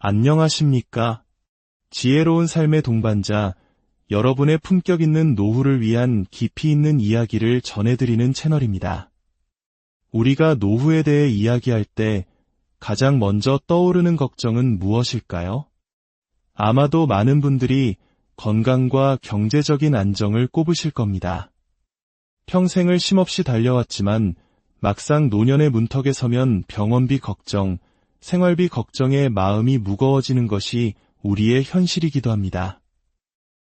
안녕하십니까? 지혜로운 삶의 동반자, 여러분의 품격 있는 노후를 위한 깊이 있는 이야기를 전해드리는 채널입니다. 우리가 노후에 대해 이야기할 때 가장 먼저 떠오르는 걱정은 무엇일까요? 아마도 많은 분들이 건강과 경제적인 안정을 꼽으실 겁니다. 평생을 쉼없이 달려왔지만 막상 노년의 문턱에 서면 병원비 걱정, 생활비 걱정에 마음이 무거워지는 것이 우리의 현실이기도 합니다.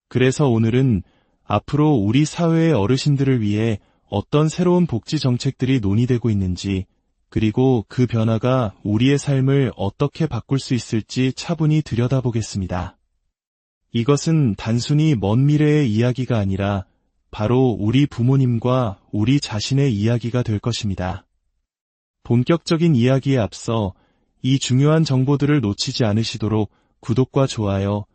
그래서 오늘은 앞으로 우리 사회의 어르신들을 위해 어떤 새로운 복지 정책들이 논의되고 있는지, 그리고 그 변화가 우리의 삶을 어떻게 바꿀 수 있을지 차분히 들여다보겠습니다. 이것은 단순히 먼 미래의 이야기가 아니라 바로 우리 부모님과 우리 자신의 이야기가 될 것입니다. 본격적인 이야기에 앞서 이 중요한 정보들을 놓치지 않으시도록 구독과 좋아요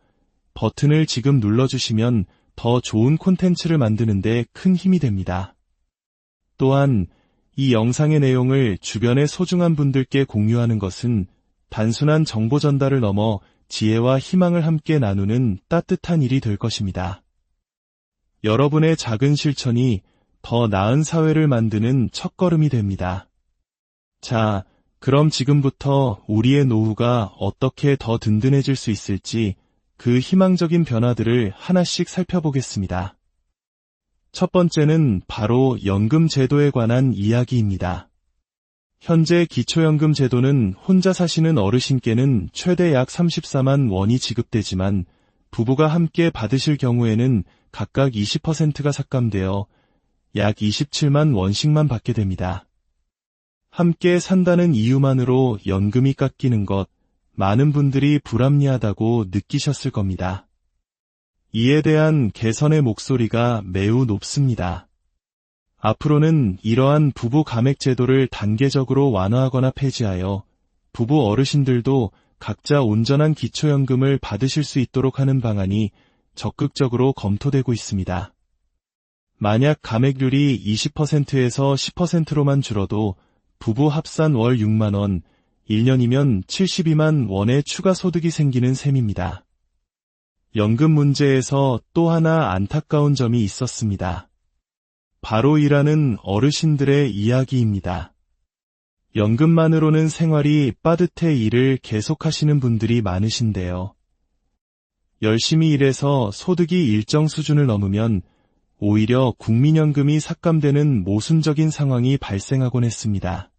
버튼을 지금 눌러주시면 더 좋은 콘텐츠를 만드는 데 큰 힘이 됩니다. 또한 이 영상의 내용을 주변의 소중한 분들께 공유하는 것은 단순한 정보 전달을 넘어 지혜와 희망을 함께 나누는 따뜻한 일이 될 것입니다. 여러분의 작은 실천이 더 나은 사회를 만드는 첫걸음이 됩니다. 자, 그럼 지금부터 우리의 노후가 어떻게 더 든든해질 수 있을지 그 희망적인 변화들을 하나씩 살펴보겠습니다. 첫 번째는 바로 연금 제도에 관한 이야기입니다. 현재 기초연금 제도는 혼자 사시는 어르신께는 최대 약 34만 원이 지급되지만 부부가 함께 받으실 경우에는 각각 20%가 삭감되어 약 27만 원씩만 받게 됩니다. 함께 산다는 이유만으로 연금이 깎이는 것, 많은 분들이 불합리하다고 느끼셨을 겁니다. 이에 대한 개선의 목소리가 매우 높습니다. 앞으로는 이러한 부부 감액 제도를 단계적으로 완화하거나 폐지하여 부부 어르신들도 각자 온전한 기초연금을 받으실 수 있도록 하는 방안이 적극적으로 검토되고 있습니다. 만약 감액률이 20%에서 10%로만 줄어도 부부 합산 월 6만 원, 1년이면 72만 원의 추가 소득이 생기는 셈입니다. 연금 문제에서 또 하나 안타까운 점이 있었습니다. 바로 일하는 어르신들의 이야기입니다. 연금만으로는 생활이 빠듯해 일을 계속하시는 분들이 많으신데요. 열심히 일해서 소득이 일정 수준을 넘으면 오히려 국민연금이 삭감되는 모순적인 상황이 발생하곤 했습니다.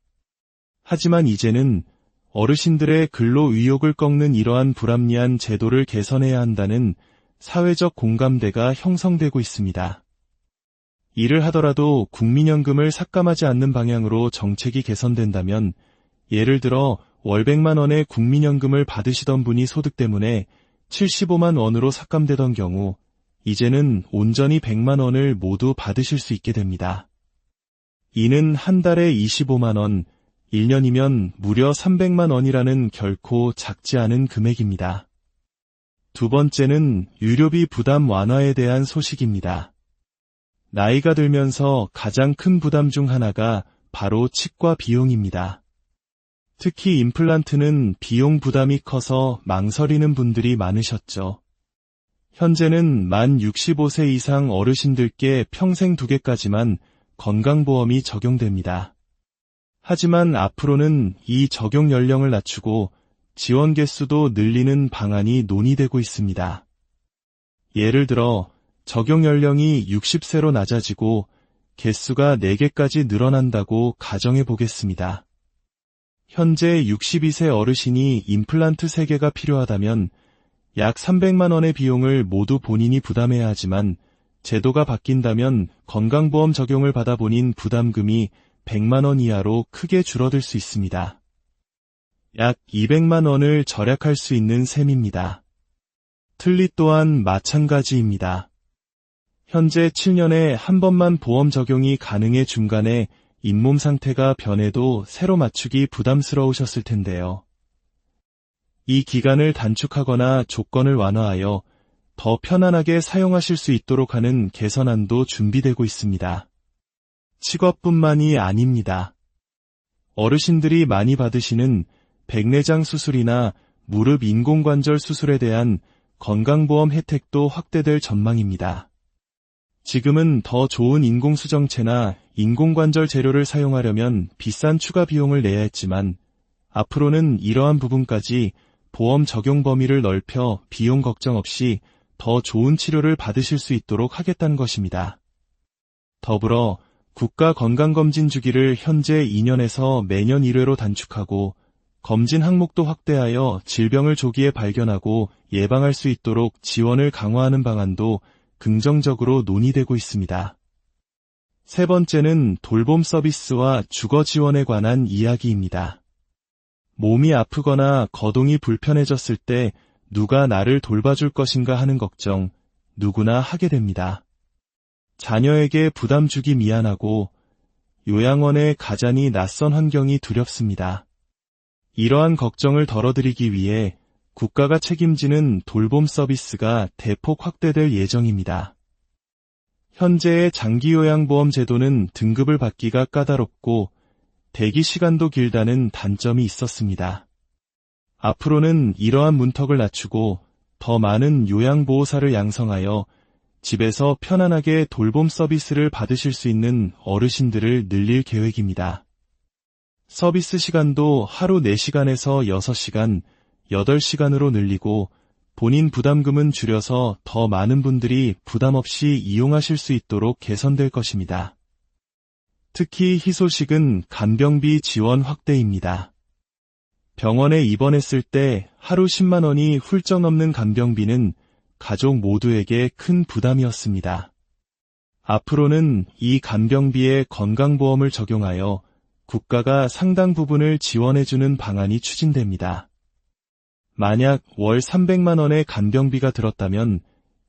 하지만 이제는 어르신들의 근로 의욕을 꺾는 이러한 불합리한 제도를 개선해야 한다는 사회적 공감대가 형성되고 있습니다. 일을 하더라도 국민연금을 삭감하지 않는 방향으로 정책이 개선된다면, 예를 들어 월 100만 원의 국민연금을 받으시던 분이 소득 때문에 75만 원으로 삭감되던 경우 이제는 온전히 100만 원을 모두 받으실 수 있게 됩니다. 이는 한 달에 25만 원, 1년이면 무려 300만 원이라는 결코 작지 않은 금액입니다. 두 번째는 유료비 부담 완화에 대한 소식입니다. 나이가 들면서 가장 큰 부담 중 하나가 바로 치과 비용입니다. 특히 임플란트는 비용 부담이 커서 망설이는 분들이 많으셨죠. 현재는 만 65세 이상 어르신들께 평생 2개까지만 건강보험이 적용됩니다. 하지만 앞으로는 이 적용 연령을 낮추고 지원 개수도 늘리는 방안이 논의되고 있습니다. 예를 들어 적용 연령이 60세로 낮아지고 개수가 4개까지 늘어난다고 가정해 보겠습니다. 현재 62세 어르신이 임플란트 3개가 필요하다면 약 300만 원의 비용을 모두 본인이 부담해야 하지만, 제도가 바뀐다면 건강보험 적용을 받아 본인 부담금이 100만 원 이하로 크게 줄어들 수 있습니다. 약 200만 원을 절약할 수 있는 셈입니다. 틀니 또한 마찬가지입니다. 현재 7년에 한 번만 보험 적용이 가능해 중간에 잇몸 상태가 변해도 새로 맞추기 부담스러우셨을 텐데요. 이 기간을 단축하거나 조건을 완화하여 더 편안하게 사용하실 수 있도록 하는 개선안도 준비되고 있습니다. 치과뿐만이 아닙니다. 어르신들이 많이 받으시는 백내장 수술이나 무릎 인공관절 수술에 대한 건강보험 혜택도 확대될 전망입니다. 지금은 더 좋은 인공수정체나 인공관절 재료를 사용하려면 비싼 추가 비용을 내야 했지만 앞으로는 이러한 부분까지 보험 적용 범위를 넓혀 비용 걱정 없이 더 좋은 치료를 받으실 수 있도록 하겠다는 것입니다. 더불어 국가 건강검진 주기를 현재 2년에서 매년 1회로 단축하고 검진 항목도 확대하여 질병을 조기에 발견하고 예방할 수 있도록 지원을 강화하는 방안도 긍정적으로 논의되고 있습니다. 세 번째는 돌봄 서비스와 주거 지원에 관한 이야기입니다. 몸이 아프거나 거동이 불편해졌을 때 누가 나를 돌봐줄 것인가 하는 걱정 누구나 하게 됩니다. 자녀에게 부담 주기 미안하고 요양원에 가자니 낯선 환경이 두렵습니다. 이러한 걱정을 덜어드리기 위해 국가가 책임지는 돌봄 서비스가 대폭 확대될 예정입니다. 현재의 장기요양보험 제도는 등급을 받기가 까다롭고 대기 시간도 길다는 단점이 있었습니다. 앞으로는 이러한 문턱을 낮추고 더 많은 요양보호사를 양성하여 집에서 편안하게 돌봄 서비스를 받으실 수 있는 어르신들을 늘릴 계획입니다. 서비스 시간도 하루 4시간에서 6시간, 8시간으로 늘리고 본인 부담금은 줄여서 더 많은 분들이 부담 없이 이용하실 수 있도록 개선될 것입니다. 특히 희소식은 간병비 지원 확대입니다. 병원에 입원했을 때 하루 10만 원이 훌쩍 넘는 간병비는 가족 모두에게 큰 부담이었습니다. 앞으로는 이 간병비에 건강보험을 적용하여 국가가 상당 부분을 지원해주는 방안이 추진됩니다. 만약 월 300만 원의 간병비가 들었다면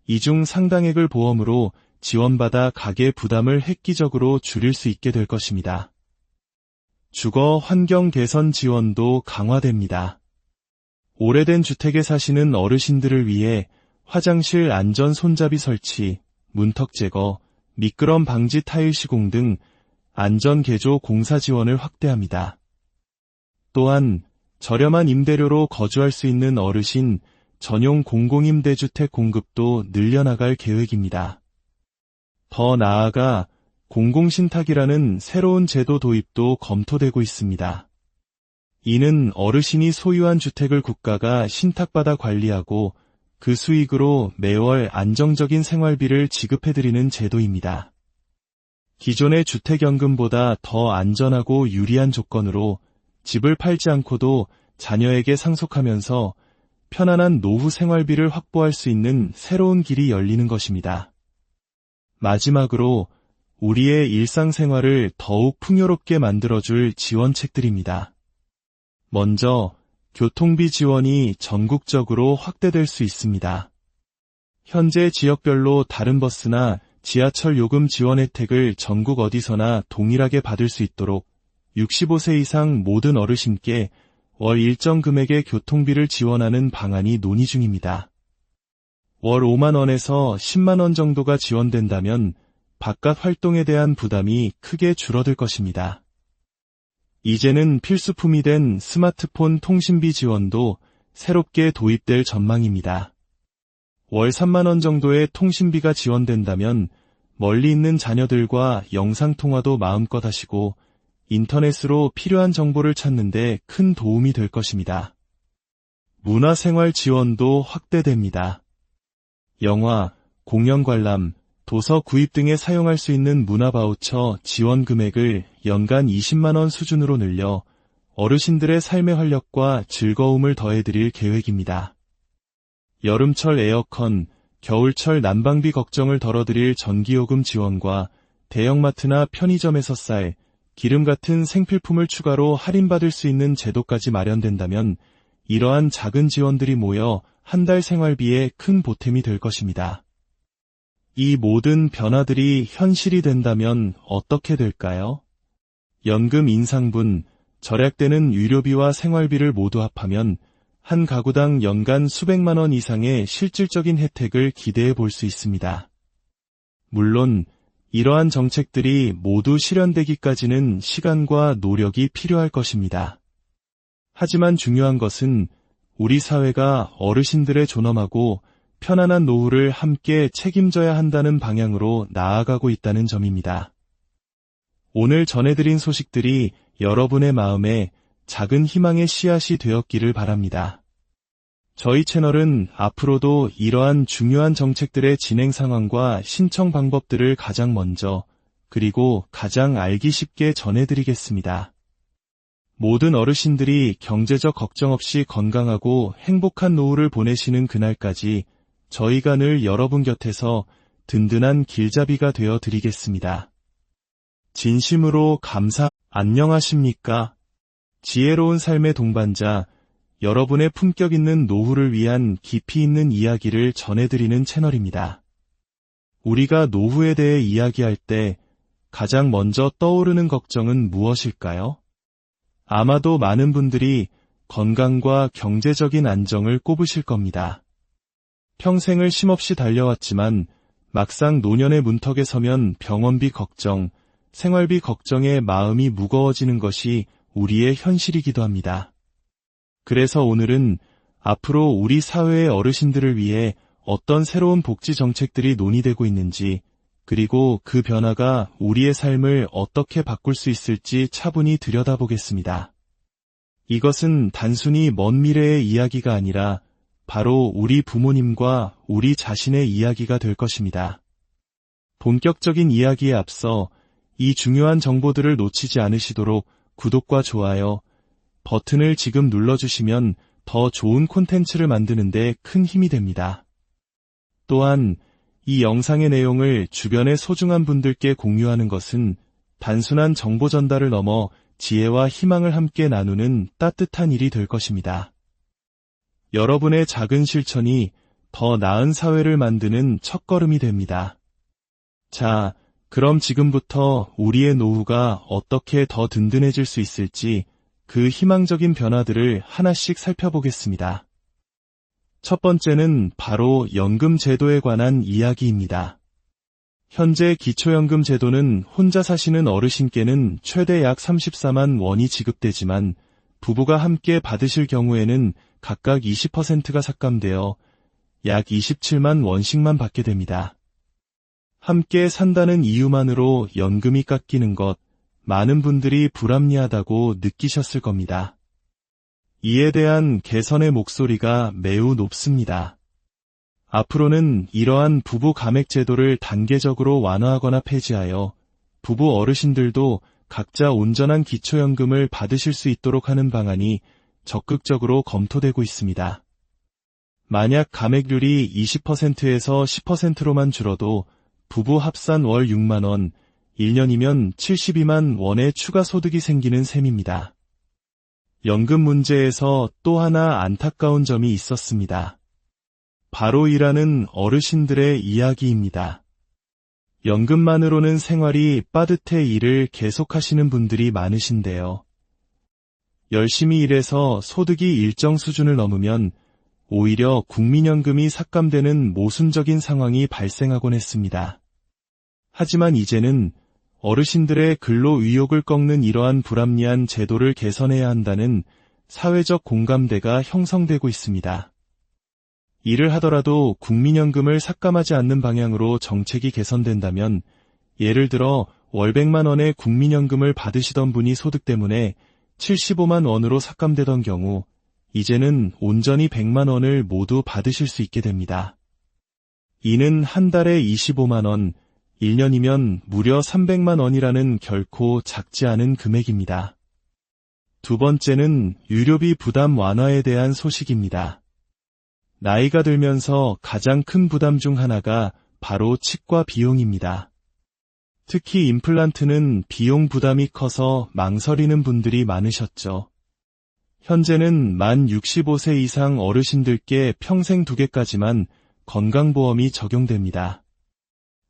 이 중 상당액을 보험으로 지원받아 가계 부담을 획기적으로 줄일 수 있게 될 것입니다. 주거 환경 개선 지원도 강화됩니다. 오래된 주택에 사시는 어르신들을 위해 화장실 안전 손잡이 설치, 문턱 제거, 미끄럼 방지 타일 시공 등 안전 개조 공사 지원을 확대합니다. 또한 저렴한 임대료로 거주할 수 있는 어르신 전용 공공임대주택 공급도 늘려나갈 계획입니다. 더 나아가 공공신탁이라는 새로운 제도 도입도 검토되고 있습니다. 이는 어르신이 소유한 주택을 국가가 신탁받아 관리하고 그 수익으로 매월 안정적인 생활비를 지급해드리는 제도입니다. 기존의 주택연금보다 더 안전하고 유리한 조건으로 집을 팔지 않고도 자녀에게 상속하면서 편안한 노후 생활비를 확보할 수 있는 새로운 길이 열리는 것입니다. 마지막으로 우리의 일상생활을 더욱 풍요롭게 만들어줄 지원책들입니다. 먼저 교통비 지원이 전국적으로 확대될 수 있습니다. 현재 지역별로 다른 버스나 지하철 요금 지원 혜택을 전국 어디서나 동일하게 받을 수 있도록 65세 이상 모든 어르신께 월 일정 금액의 교통비를 지원하는 방안이 논의 중입니다. 월 5만 원에서 10만 원 정도가 지원된다면 바깥 활동에 대한 부담이 크게 줄어들 것입니다. 이제는 필수품이 된 스마트폰 통신비 지원도 새롭게 도입될 전망입니다. 월 3만 원 정도의 통신비가 지원된다면 멀리 있는 자녀들과 영상통화도 마음껏 하시고 인터넷으로 필요한 정보를 찾는 데 큰 도움이 될 것입니다. 문화생활 지원도 확대됩니다. 영화, 공연 관람, 도서 구입 등에 사용할 수 있는 문화바우처 지원 금액을 연간 20만 원 수준으로 늘려 어르신들의 삶의 활력과 즐거움을 더해드릴 계획입니다. 여름철 에어컨, 겨울철 난방비 걱정을 덜어드릴 전기요금 지원과 대형마트나 편의점에서 쌀, 기름 같은 생필품을 추가로 할인받을 수 있는 제도까지 마련된다면 이러한 작은 지원들이 모여 한 달 생활비에 큰 보탬이 될 것입니다. 이 모든 변화들이 현실이 된다면 어떻게 될까요? 연금 인상분, 절약되는 유료비와 생활비를 모두 합하면 한 가구당 연간 수백만 원 이상의 실질적인 혜택을 기대해 볼 수 있습니다. 물론 이러한 정책들이 모두 실현되기까지는 시간과 노력이 필요할 것입니다. 하지만 중요한 것은 우리 사회가 어르신들의 존엄하고 편안한 노후를 함께 책임져야 한다는 방향으로 나아가고 있다는 점입니다. 오늘 전해드린 소식들이 여러분의 마음에 작은 희망의 씨앗이 되었기를 바랍니다. 저희 채널은 앞으로도 이러한 중요한 정책들의 진행 상황과 신청 방법들을 가장 먼저 그리고 가장 알기 쉽게 전해드리겠습니다. 모든 어르신들이 경제적 걱정 없이 건강하고 행복한 노후를 보내시는 그날까지 저희가 늘 여러분 곁에서 든든한 길잡이가 되어 드리겠습니다. 진심으로 안녕하십니까? 지혜로운 삶의 동반자, 여러분의 품격 있는 노후를 위한 깊이 있는 이야기를 전해드리는 채널입니다. 우리가 노후에 대해 이야기할 때 가장 먼저 떠오르는 걱정은 무엇일까요? 아마도 많은 분들이 건강과 경제적인 안정을 꼽으실 겁니다. 평생을 쉼없이 달려왔지만 막상 노년의 문턱에 서면 병원비 걱정, 생활비 걱정에 마음이 무거워지는 것이 우리의 현실이기도 합니다. 그래서 오늘은 앞으로 우리 사회의 어르신들을 위해 어떤 새로운 복지 정책들이 논의되고 있는지, 그리고 그 변화가 우리의 삶을 어떻게 바꿀 수 있을지 차분히 들여다보겠습니다. 이것은 단순히 먼 미래의 이야기가 아니라 바로 우리 부모님과 우리 자신의 이야기가 될 것입니다. 본격적인 이야기에 앞서 이 중요한 정보들을 놓치지 않으시도록 구독과 좋아요 버튼을 지금 눌러주시면 더 좋은 콘텐츠를 만드는 데 큰 힘이 됩니다. 또한 이 영상의 내용을 주변의 소중한 분들께 공유하는 것은 단순한 정보 전달을 넘어 지혜와 희망을 함께 나누는 따뜻한 일이 될 것입니다. 여러분의 작은 실천이 더 나은 사회를 만드는 첫걸음이 됩니다. 자, 그럼 지금부터 우리의 노후가 어떻게 더 든든해질 수 있을지 그 희망적인 변화들을 하나씩 살펴보겠습니다. 첫 번째는 바로 연금 제도에 관한 이야기입니다. 현재 기초연금 제도는 혼자 사시는 어르신께는 최대 약 34만 원이 지급되지만 부부가 함께 받으실 경우에는 각각 20%가 삭감되어 약 27만 원씩만 받게 됩니다. 함께 산다는 이유만으로 연금이 깎이는 것, 많은 분들이 불합리하다고 느끼셨을 겁니다. 이에 대한 개선의 목소리가 매우 높습니다. 앞으로는 이러한 부부 감액 제도를 단계적으로 완화하거나 폐지하여 부부 어르신들도 각자 온전한 기초연금을 받으실 수 있도록 하는 방안이 적극적으로 검토되고 있습니다. 만약 감액률이 20%에서 10%로만 줄어도 부부 합산 월 6만 원, 1년이면 72만 원의 추가 소득이 생기는 셈입니다. 연금 문제에서 또 하나 안타까운 점이 있었습니다. 바로 일하는 어르신들의 이야기입니다. 연금만으로는 생활이 빠듯해 일을 계속하시는 분들이 많으신데요. 열심히 일해서 소득이 일정 수준을 넘으면 오히려 국민연금이 삭감되는 모순적인 상황이 발생하곤 했습니다. 하지만 이제는 어르신들의 근로 의욕을 꺾는 이러한 불합리한 제도를 개선해야 한다는 사회적 공감대가 형성되고 있습니다. 일을 하더라도 국민연금을 삭감하지 않는 방향으로 정책이 개선된다면, 예를 들어 월 100만 원의 국민연금을 받으시던 분이 소득 때문에 75만 원으로 삭감되던 경우 이제는 온전히 100만 원을 모두 받으실 수 있게 됩니다. 이는 한 달에 25만 원, 1년이면 무려 300만 원이라는 결코 작지 않은 금액입니다. 두 번째는 유료비 부담 완화에 대한 소식입니다. 나이가 들면서 가장 큰 부담 중 하나가 바로 치과 비용입니다. 특히 임플란트는 비용 부담이 커서 망설이는 분들이 많으셨죠. 현재는 만 65세 이상 어르신들께 평생 2개까지만 건강보험이 적용됩니다.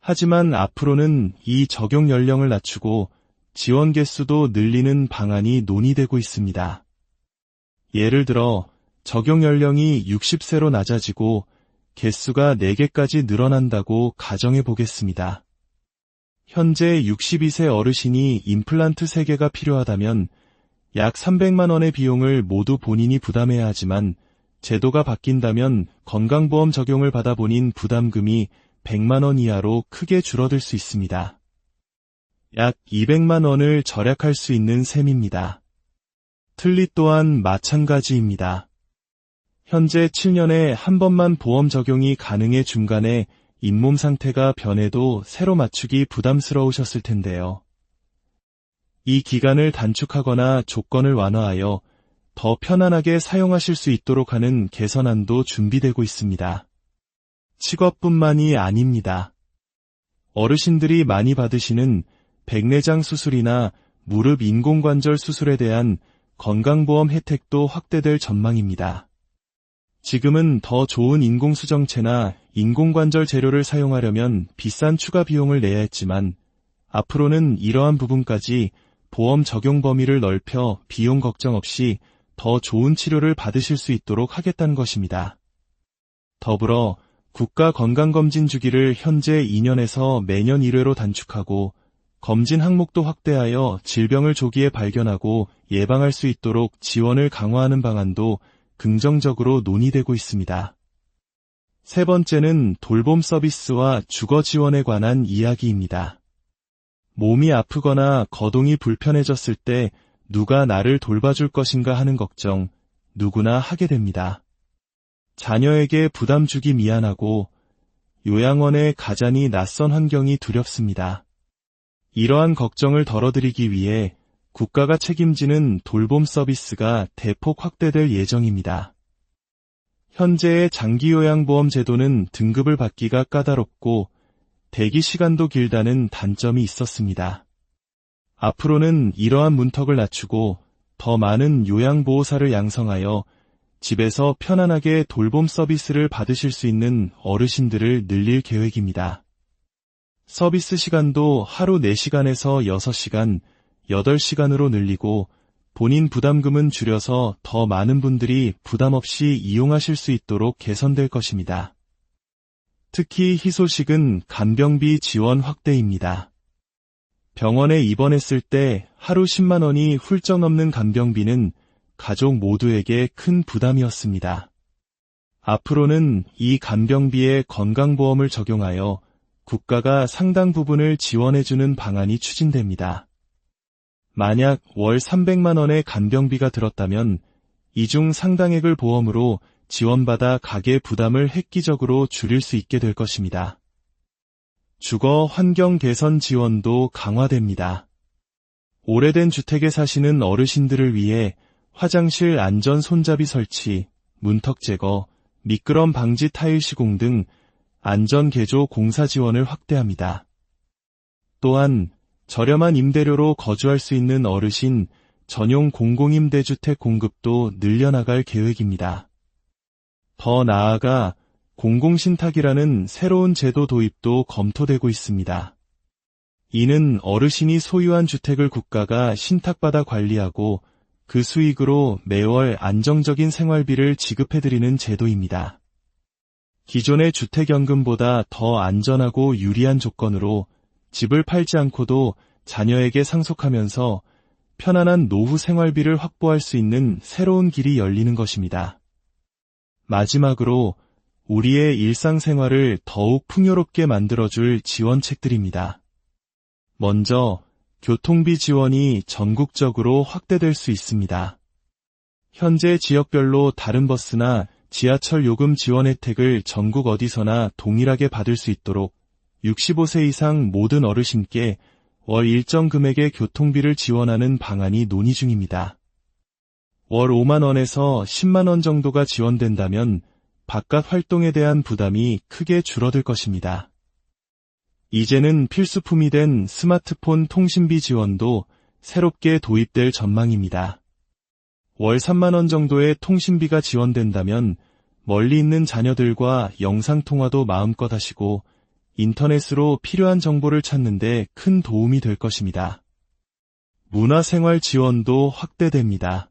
하지만 앞으로는 이 적용 연령을 낮추고 지원 개수도 늘리는 방안이 논의되고 있습니다. 예를 들어 적용 연령이 60세로 낮아지고 개수가 4개까지 늘어난다고 가정해 보겠습니다. 현재 62세 어르신이 임플란트 3개가 필요하다면 약 300만 원의 비용을 모두 본인이 부담해야 하지만 제도가 바뀐다면 건강보험 적용을 받아 본인 부담금이 100만 원 이하로 크게 줄어들 수 있습니다. 약 200만 원을 절약할 수 있는 셈입니다. 틀니 또한 마찬가지입니다. 현재 7년에 한 번만 보험 적용이 가능해 중간에 잇몸 상태가 변해도 새로 맞추기 부담스러우셨을 텐데요. 이 기간을 단축하거나 조건을 완화하여 더 편안하게 사용하실 수 있도록 하는 개선안도 준비되고 있습니다. 치과뿐만이 아닙니다. 어르신들이 많이 받으시는 백내장 수술이나 무릎 인공관절 수술에 대한 건강보험 혜택도 확대될 전망입니다. 지금은 더 좋은 인공수정체나 인공관절 재료를 사용하려면 비싼 추가 비용을 내야 했지만 앞으로는 이러한 부분까지 보험 적용 범위를 넓혀 비용 걱정 없이 더 좋은 치료를 받으실 수 있도록 하겠다는 것입니다. 더불어 국가 건강검진 주기를 현재 2년에서 매년 1회로 단축하고 검진 항목도 확대하여 질병을 조기에 발견하고 예방할 수 있도록 지원을 강화하는 방안도 긍정적으로 논의되고 있습니다. 세 번째는 돌봄 서비스와 주거 지원에 관한 이야기입니다. 몸이 아프거나 거동이 불편해졌을 때 누가 나를 돌봐줄 것인가 하는 걱정 누구나 하게 됩니다. 자녀에게 부담 주기 미안하고 요양원에 가자니 낯선 환경이 두렵습니다. 이러한 걱정을 덜어드리기 위해 국가가 책임지는 돌봄 서비스가 대폭 확대될 예정입니다. 현재의 장기요양보험 제도는 등급을 받기가 까다롭고 대기 시간도 길다는 단점이 있었습니다. 앞으로는 이러한 문턱을 낮추고 더 많은 요양보호사를 양성하여 집에서 편안하게 돌봄 서비스를 받으실 수 있는 어르신들을 늘릴 계획입니다. 서비스 시간도 하루 4시간에서 6시간, 8시간으로 늘리고 본인 부담금은 줄여서 더 많은 분들이 부담 없이 이용하실 수 있도록 개선될 것입니다. 특히 희소식은 간병비 지원 확대입니다. 병원에 입원했을 때 하루 10만 원이 훌쩍 넘는 간병비는 가족 모두에게 큰 부담이었습니다. 앞으로는 이 간병비에 건강보험을 적용하여 국가가 상당 부분을 지원해주는 방안이 추진됩니다. 만약 월 300만 원의 간병비가 들었다면 이 중 상당액을 보험으로 지원받아 가계 부담을 획기적으로 줄일 수 있게 될 것입니다. 주거 환경 개선 지원도 강화됩니다. 오래된 주택에 사시는 어르신들을 위해 화장실 안전 손잡이 설치, 문턱 제거, 미끄럼 방지 타일 시공 등 안전 개조 공사 지원을 확대합니다. 또한 저렴한 임대료로 거주할 수 있는 어르신 전용 공공임대주택 공급도 늘려나갈 계획입니다. 더 나아가 공공신탁이라는 새로운 제도 도입도 검토되고 있습니다. 이는 어르신이 소유한 주택을 국가가 신탁받아 관리하고 그 수익으로 매월 안정적인 생활비를 지급해드리는 제도입니다. 기존의 주택연금보다 더 안전하고 유리한 조건으로 집을 팔지 않고도 자녀에게 상속하면서 편안한 노후 생활비를 확보할 수 있는 새로운 길이 열리는 것입니다. 마지막으로 우리의 일상생활을 더욱 풍요롭게 만들어줄 지원책들입니다. 먼저 교통비 지원이 전국적으로 확대될 수 있습니다. 현재 지역별로 다른 버스나 지하철 요금 지원 혜택을 전국 어디서나 동일하게 받을 수 있도록 65세 이상 모든 어르신께 월 일정 금액의 교통비를 지원하는 방안이 논의 중입니다. 월 5만 원에서 10만 원 정도가 지원된다면 바깥 활동에 대한 부담이 크게 줄어들 것입니다. 이제는 필수품이 된 스마트폰 통신비 지원도 새롭게 도입될 전망입니다. 월 3만 원 정도의 통신비가 지원된다면 멀리 있는 자녀들과 영상통화도 마음껏 하시고 인터넷으로 필요한 정보를 찾는 데 큰 도움이 될 것입니다. 문화생활 지원도 확대됩니다.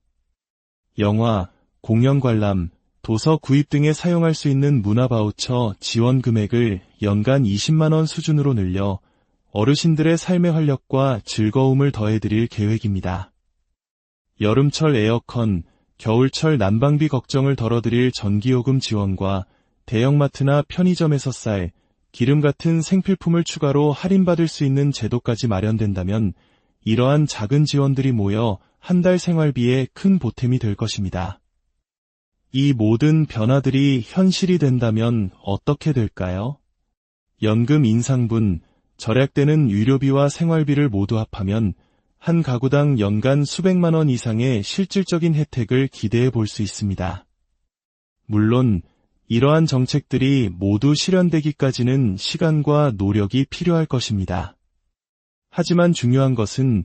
영화, 공연 관람, 도서 구입 등에 사용할 수 있는 문화바우처 지원 금액을 연간 20만 원 수준으로 늘려 어르신들의 삶의 활력과 즐거움을 더해드릴 계획입니다. 여름철 에어컨, 겨울철 난방비 걱정을 덜어드릴 전기요금 지원과 대형마트나 편의점에서 쌀, 기름 같은 생필품을 추가로 할인받을 수 있는 제도까지 마련된다면 이러한 작은 지원들이 모여 한 달 생활비에 큰 보탬이 될 것입니다. 이 모든 변화들이 현실이 된다면 어떻게 될까요? 연금 인상분, 절약되는 유료비와 생활비를 모두 합하면 한 가구당 연간 수백만 원 이상의 실질적인 혜택을 기대해 볼 수 있습니다. 물론 이러한 정책들이 모두 실현되기까지는 시간과 노력이 필요할 것입니다. 하지만 중요한 것은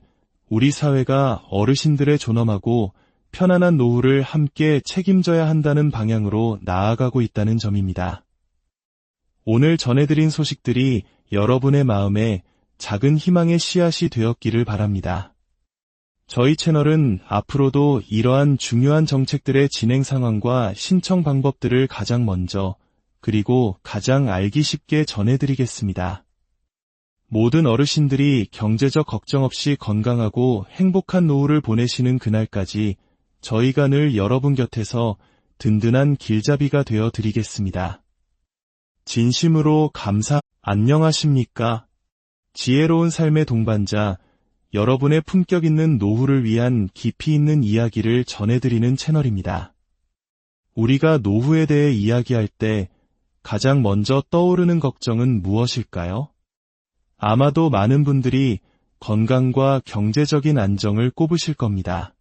우리 사회가 어르신들의 존엄하고 편안한 노후를 함께 책임져야 한다는 방향으로 나아가고 있다는 점입니다. 오늘 전해드린 소식들이 여러분의 마음에 작은 희망의 씨앗이 되었기를 바랍니다. 저희 채널은 앞으로도 이러한 중요한 정책들의 진행 상황과 신청 방법들을 가장 먼저 그리고 가장 알기 쉽게 전해드리겠습니다. 모든 어르신들이 경제적 걱정 없이 건강하고 행복한 노후를 보내시는 그날까지 저희가 늘 여러분 곁에서 든든한 길잡이가 되어 드리겠습니다. 진심으로 안녕하십니까? 지혜로운 삶의 동반자, 여러분의 품격 있는 노후를 위한 깊이 있는 이야기를 전해드리는 채널입니다. 우리가 노후에 대해 이야기할 때 가장 먼저 떠오르는 걱정은 무엇일까요? 아마도 많은 분들이 건강과 경제적인 안정을 꼽으실 겁니다.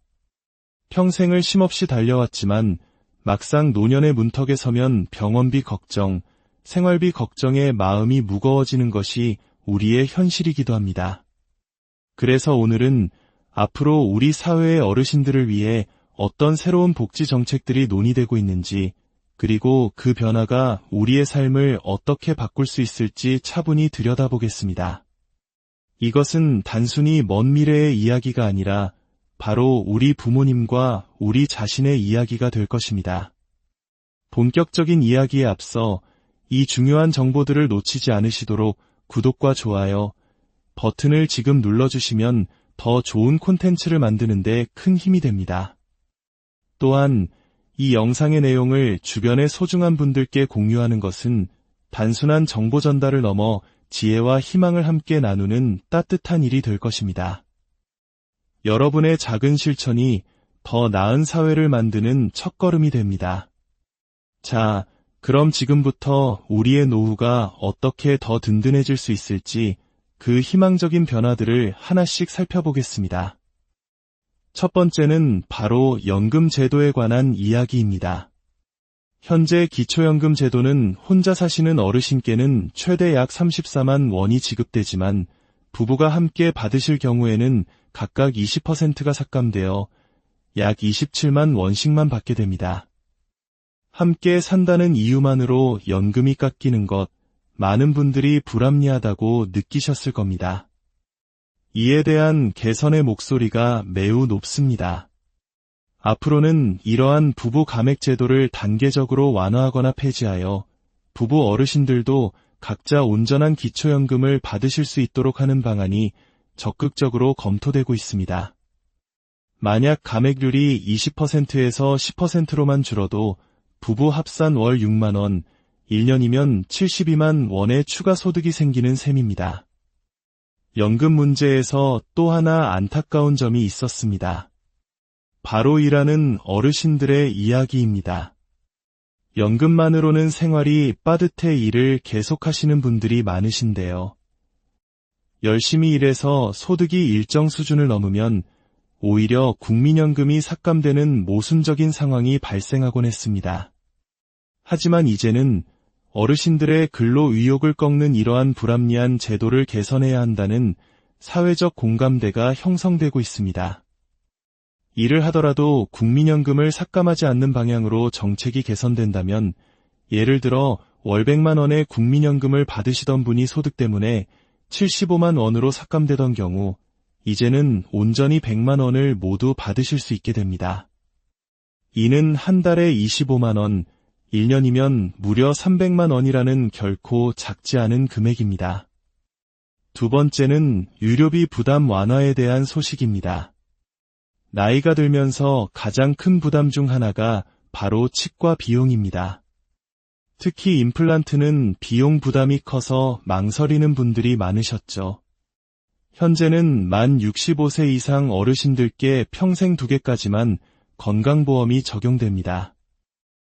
평생을 쉼없이 달려왔지만 막상 노년의 문턱에 서면 병원비 걱정, 생활비 걱정에 마음이 무거워지는 것이 우리의 현실이기도 합니다. 그래서 오늘은 앞으로 우리 사회의 어르신들을 위해 어떤 새로운 복지 정책들이 논의되고 있는지, 그리고 그 변화가 우리의 삶을 어떻게 바꿀 수 있을지 차분히 들여다보겠습니다. 이것은 단순히 먼 미래의 이야기가 아니라 바로 우리 부모님과 우리 자신의 이야기가 될 것입니다. 본격적인 이야기에 앞서 이 중요한 정보들을 놓치지 않으시도록 구독과 좋아요 버튼을 지금 눌러주시면 더 좋은 콘텐츠를 만드는 데 큰 힘이 됩니다. 또한 이 영상의 내용을 주변의 소중한 분들께 공유하는 것은 단순한 정보 전달을 넘어 지혜와 희망을 함께 나누는 따뜻한 일이 될 것입니다. 여러분의 작은 실천이 더 나은 사회를 만드는 첫걸음이 됩니다. 자, 그럼 지금부터 우리의 노후가 어떻게 더 든든해질 수 있을지 그 희망적인 변화들을 하나씩 살펴보겠습니다. 첫 번째는 바로 연금 제도에 관한 이야기입니다. 현재 기초연금 제도는 혼자 사시는 어르신께는 최대 약 34만 원이 지급되지만 부부가 함께 받으실 경우에는 각각 20%가 삭감되어 약 27만 원씩만 받게 됩니다. 함께 산다는 이유만으로 연금이 깎이는 것, 많은 분들이 불합리하다고 느끼셨을 겁니다. 이에 대한 개선의 목소리가 매우 높습니다. 앞으로는 이러한 부부 감액 제도를 단계적으로 완화하거나 폐지하여 부부 어르신들도 각자 온전한 기초연금을 받으실 수 있도록 하는 방안이 적극적으로 검토되고 있습니다. 만약 감액률이 20%에서 10%로만 줄어도 부부 합산 월 6만 원, 1년이면 72만 원의 추가 소득이 생기는 셈입니다. 연금 문제에서 또 하나 안타까운 점이 있었습니다. 바로 일하는 어르신들의 이야기입니다. 연금만으로는 생활이 빠듯해 일을 계속하시는 분들이 많으신데요. 열심히 일해서 소득이 일정 수준을 넘으면 오히려 국민연금이 삭감되는 모순적인 상황이 발생하곤 했습니다. 하지만 이제는 어르신들의 근로 의욕을 꺾는 이러한 불합리한 제도를 개선해야 한다는 사회적 공감대가 형성되고 있습니다. 일을 하더라도 국민연금을 삭감하지 않는 방향으로 정책이 개선된다면, 예를 들어 월 100만 원의 국민연금을 받으시던 분이 소득 때문에 75만 원으로 삭감되던 경우 이제는 온전히 100만 원을 모두 받으실 수 있게 됩니다. 이는 한 달에 25만 원, 1년이면 무려 300만 원이라는 결코 작지 않은 금액입니다. 두 번째는 유료비 부담 완화에 대한 소식입니다. 나이가 들면서 가장 큰 부담 중 하나가 바로 치과 비용입니다. 특히 임플란트는 비용 부담이 커서 망설이는 분들이 많으셨죠. 현재는 만 65세 이상 어르신들께 평생 2개까지만 건강보험이 적용됩니다.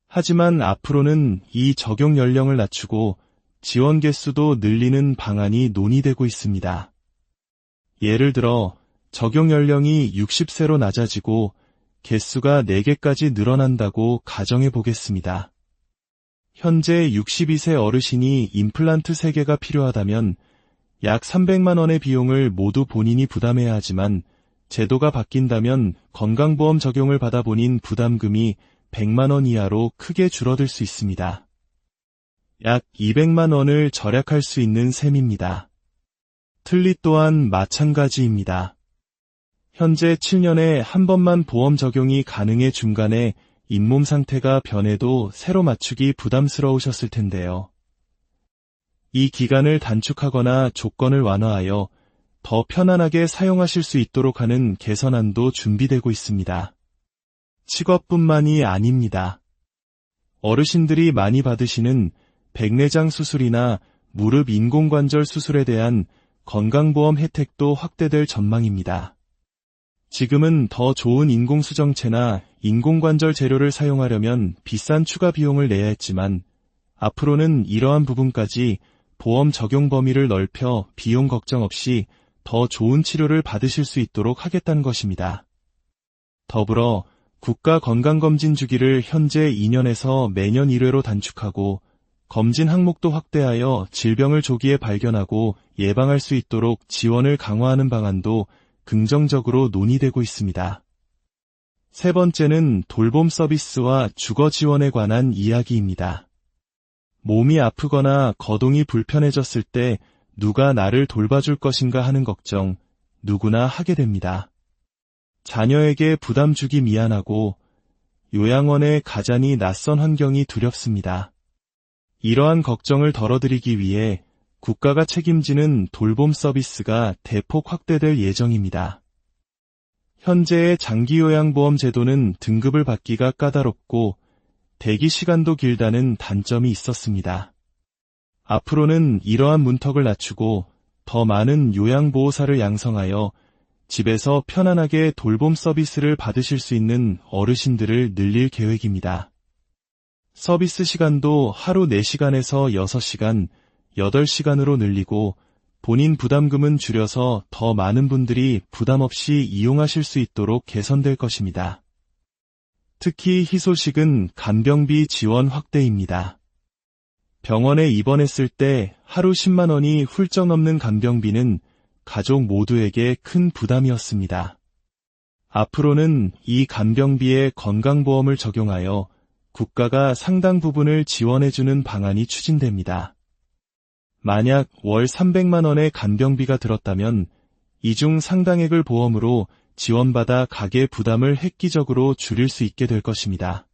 하지만 앞으로는 이 적용 연령을 낮추고 지원 개수도 늘리는 방안이 논의되고 있습니다. 예를 들어 적용 연령이 60세로 낮아지고 개수가 4개까지 늘어난다고 가정해 보겠습니다. 현재 62세 어르신이 임플란트 3개가 필요하다면 약 300만 원의 비용을 모두 본인이 부담해야 하지만 제도가 바뀐다면 건강보험 적용을 받아 본인 부담금이 100만 원 이하로 크게 줄어들 수 있습니다. 약 200만 원을 절약할 수 있는 셈입니다. 틀니 또한 마찬가지입니다. 현재 7년에 한 번만 보험 적용이 가능해 중간에 잇몸 상태가 변해도 새로 맞추기 부담스러우셨을 텐데요. 이 기간을 단축하거나 조건을 완화하여 더 편안하게 사용하실 수 있도록 하는 개선안도 준비되고 있습니다. 치과뿐만이 아닙니다. 어르신들이 많이 받으시는 백내장 수술이나 무릎 인공관절 수술에 대한 건강보험 혜택도 확대될 전망입니다. 지금은 더 좋은 인공수정체나 인공관절 재료를 사용하려면 비싼 추가 비용을 내야 했지만 앞으로는 이러한 부분까지 보험 적용 범위를 넓혀 비용 걱정 없이 더 좋은 치료를 받으실 수 있도록 하겠다는 것입니다. 더불어 국가 건강검진 주기를 현재 2년에서 매년 1회로 단축하고 검진 항목도 확대하여 질병을 조기에 발견하고 예방할 수 있도록 지원을 강화하는 방안도 긍정적으로 논의되고 있습니다. 세 번째는 돌봄 서비스와 주거 지원에 관한 이야기입니다. 몸이 아프거나 거동이 불편해졌을 때 누가 나를 돌봐줄 것인가 하는 걱정 누구나 하게 됩니다. 자녀에게 부담 주기 미안하고 요양원에 가자니 낯선 환경이 두렵습니다. 이러한 걱정을 덜어드리기 위해 국가가 책임지는 돌봄 서비스가 대폭 확대될 예정입니다. 현재의 장기요양보험 제도는 등급을 받기가 까다롭고 대기 시간도 길다는 단점이 있었습니다. 앞으로는 이러한 문턱을 낮추고 더 많은 요양보호사를 양성하여 집에서 편안하게 돌봄 서비스를 받으실 수 있는 어르신들을 늘릴 계획입니다. 서비스 시간도 하루 4시간에서 6시간, 8시간으로 늘리고 본인 부담금은 줄여서 더 많은 분들이 부담 없이 이용하실 수 있도록 개선될 것입니다. 특히 희소식은 간병비 지원 확대입니다. 병원에 입원했을 때 하루 10만 원이 훌쩍 넘는 간병비는 가족 모두에게 큰 부담이었습니다. 앞으로는 이 간병비에 건강보험을 적용하여 국가가 상당 부분을 지원해주는 방안이 추진됩니다. 만약 월 300만 원의 간병비가 들었다면 이 중 상당액을 보험으로 지원받아 가계 부담을 획기적으로 줄일 수 있게 될 것입니다.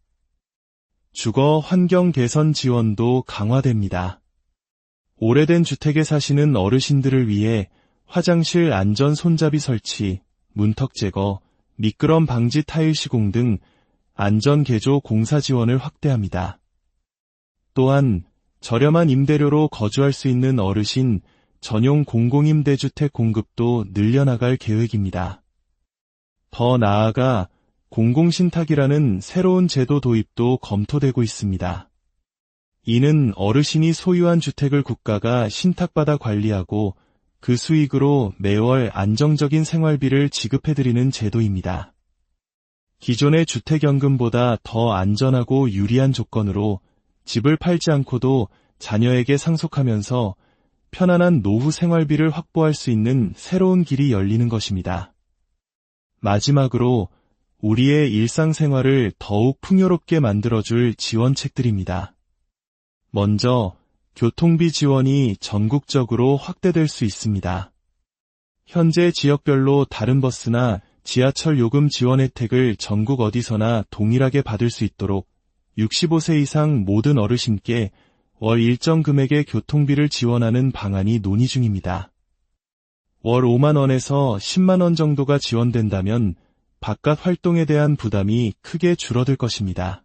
주거 환경 개선 지원도 강화됩니다. 오래된 주택에 사시는 어르신들을 위해 화장실 안전 손잡이 설치, 문턱 제거, 미끄럼 방지 타일 시공 등 안전 개조 공사 지원을 확대합니다. 또한 저렴한 임대료로 거주할 수 있는 어르신 전용 공공임대주택 공급도 늘려나갈 계획입니다. 더 나아가 공공신탁이라는 새로운 제도 도입도 검토되고 있습니다. 이는 어르신이 소유한 주택을 국가가 신탁받아 관리하고 그 수익으로 매월 안정적인 생활비를 지급해드리는 제도입니다. 기존의 주택연금보다 더 안전하고 유리한 조건으로 집을 팔지 않고도 자녀에게 상속하면서 편안한 노후 생활비를 확보할 수 있는 새로운 길이 열리는 것입니다. 마지막으로 우리의 일상생활을 더욱 풍요롭게 만들어줄 지원책들입니다. 먼저 교통비 지원이 전국적으로 확대될 수 있습니다. 현재 지역별로 다른 버스나 지하철 요금 지원 혜택을 전국 어디서나 동일하게 받을 수 있도록 65세 이상 모든 어르신께 월 일정 금액의 교통비를 지원하는 방안이 논의 중입니다. 월 5만 원에서 10만 원 정도가 지원된다면 바깥 활동에 대한 부담이 크게 줄어들 것입니다.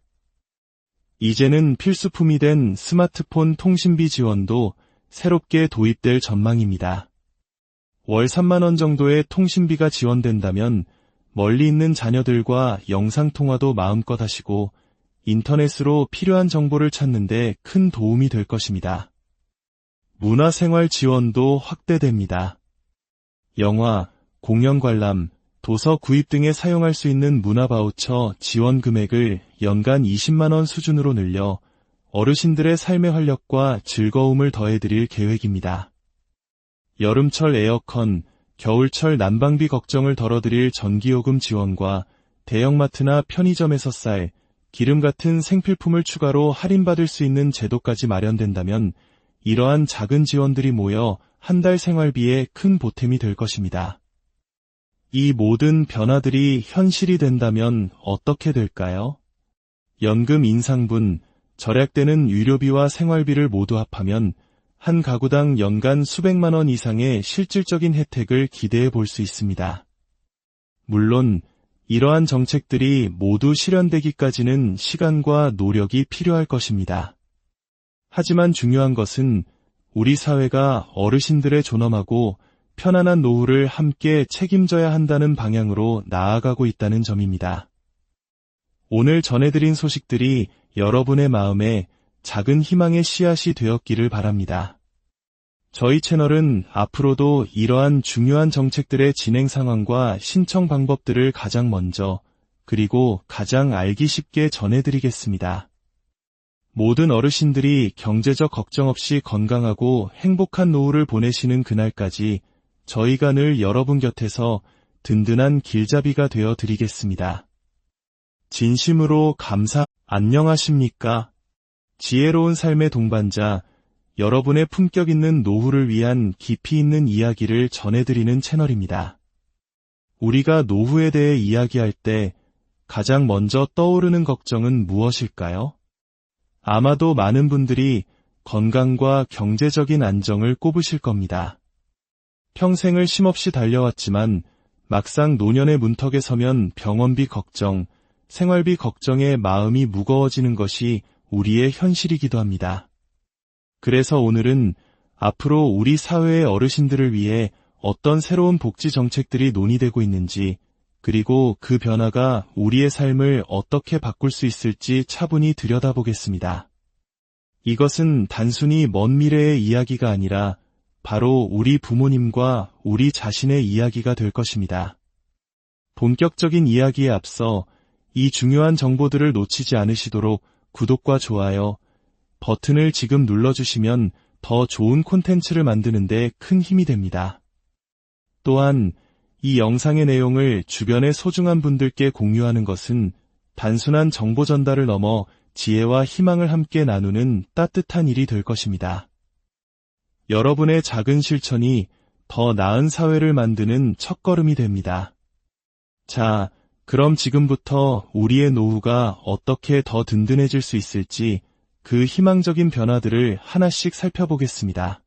이제는 필수품이 된 스마트폰 통신비 지원도 새롭게 도입될 전망입니다. 월 3만 원 정도의 통신비가 지원된다면 멀리 있는 자녀들과 영상통화도 마음껏 하시고 인터넷으로 필요한 정보를 찾는 데 큰 도움이 될 것입니다. 문화생활 지원도 확대됩니다. 영화, 공연 관람, 도서 구입 등에 사용할 수 있는 문화바우처 지원 금액을 연간 20만 원 수준으로 늘려 어르신들의 삶의 활력과 즐거움을 더해드릴 계획입니다. 여름철 에어컨, 겨울철 난방비 걱정을 덜어드릴 전기요금 지원과 대형마트나 편의점에서 쌀, 기름 같은 생필품을 추가로 할인받을 수 있는 제도까지 마련된다면 이러한 작은 지원들이 모여 한 달 생활비에 큰 보탬이 될 것입니다. 이 모든 변화들이 현실이 된다면 어떻게 될까요? 연금 인상분, 절약되는 유료비와 생활비를 모두 합하면 한 가구당 연간 수백만 원 이상의 실질적인 혜택을 기대해 볼 수 있습니다. 물론 이러한 정책들이 모두 실현되기까지는 시간과 노력이 필요할 것입니다. 하지만 중요한 것은 우리 사회가 어르신들의 존엄하고 편안한 노후를 함께 책임져야 한다는 방향으로 나아가고 있다는 점입니다. 오늘 전해드린 소식들이 여러분의 마음에 작은 희망의 씨앗이 되었기를 바랍니다. 저희 채널은 앞으로도 이러한 중요한 정책들의 진행 상황과 신청 방법들을 가장 먼저 그리고 가장 알기 쉽게 전해드리겠습니다. 모든 어르신들이 경제적 걱정 없이 건강하고 행복한 노후를 보내시는 그날까지 저희가 늘 여러분 곁에서 든든한 길잡이가 되어 드리겠습니다. 진심으로 안녕하십니까? 지혜로운 삶의 동반자, 여러분의 품격 있는 노후를 위한 깊이 있는 이야기를 전해드리는 채널입니다. 우리가 노후에 대해 이야기할 때 가장 먼저 떠오르는 걱정은 무엇일까요? 아마도 많은 분들이 건강과 경제적인 안정을 꼽으실 겁니다. 평생을 쉼없이 달려왔지만 막상 노년의 문턱에 서면 병원비 걱정, 생활비 걱정에 마음이 무거워지는 것이 우리의 현실이기도 합니다. 그래서 오늘은 앞으로 우리 사회의 어르신들을 위해 어떤 새로운 복지 정책들이 논의되고 있는지, 그리고 그 변화가 우리의 삶을 어떻게 바꿀 수 있을지 차분히 들여다보겠습니다. 이것은 단순히 먼 미래의 이야기가 아니라 바로 우리 부모님과 우리 자신의 이야기가 될 것입니다. 본격적인 이야기에 앞서 이 중요한 정보들을 놓치지 않으시도록 구독과 좋아요 버튼을 지금 눌러주시면 더 좋은 콘텐츠를 만드는 데 큰 힘이 됩니다. 또한 이 영상의 내용을 주변의 소중한 분들께 공유하는 것은 단순한 정보 전달을 넘어 지혜와 희망을 함께 나누는 따뜻한 일이 될 것입니다. 여러분의 작은 실천이 더 나은 사회를 만드는 첫걸음이 됩니다. 자, 그럼 지금부터 우리의 노후가 어떻게 더 든든해질 수 있을지 그 희망적인 변화들을 하나씩 살펴보겠습니다.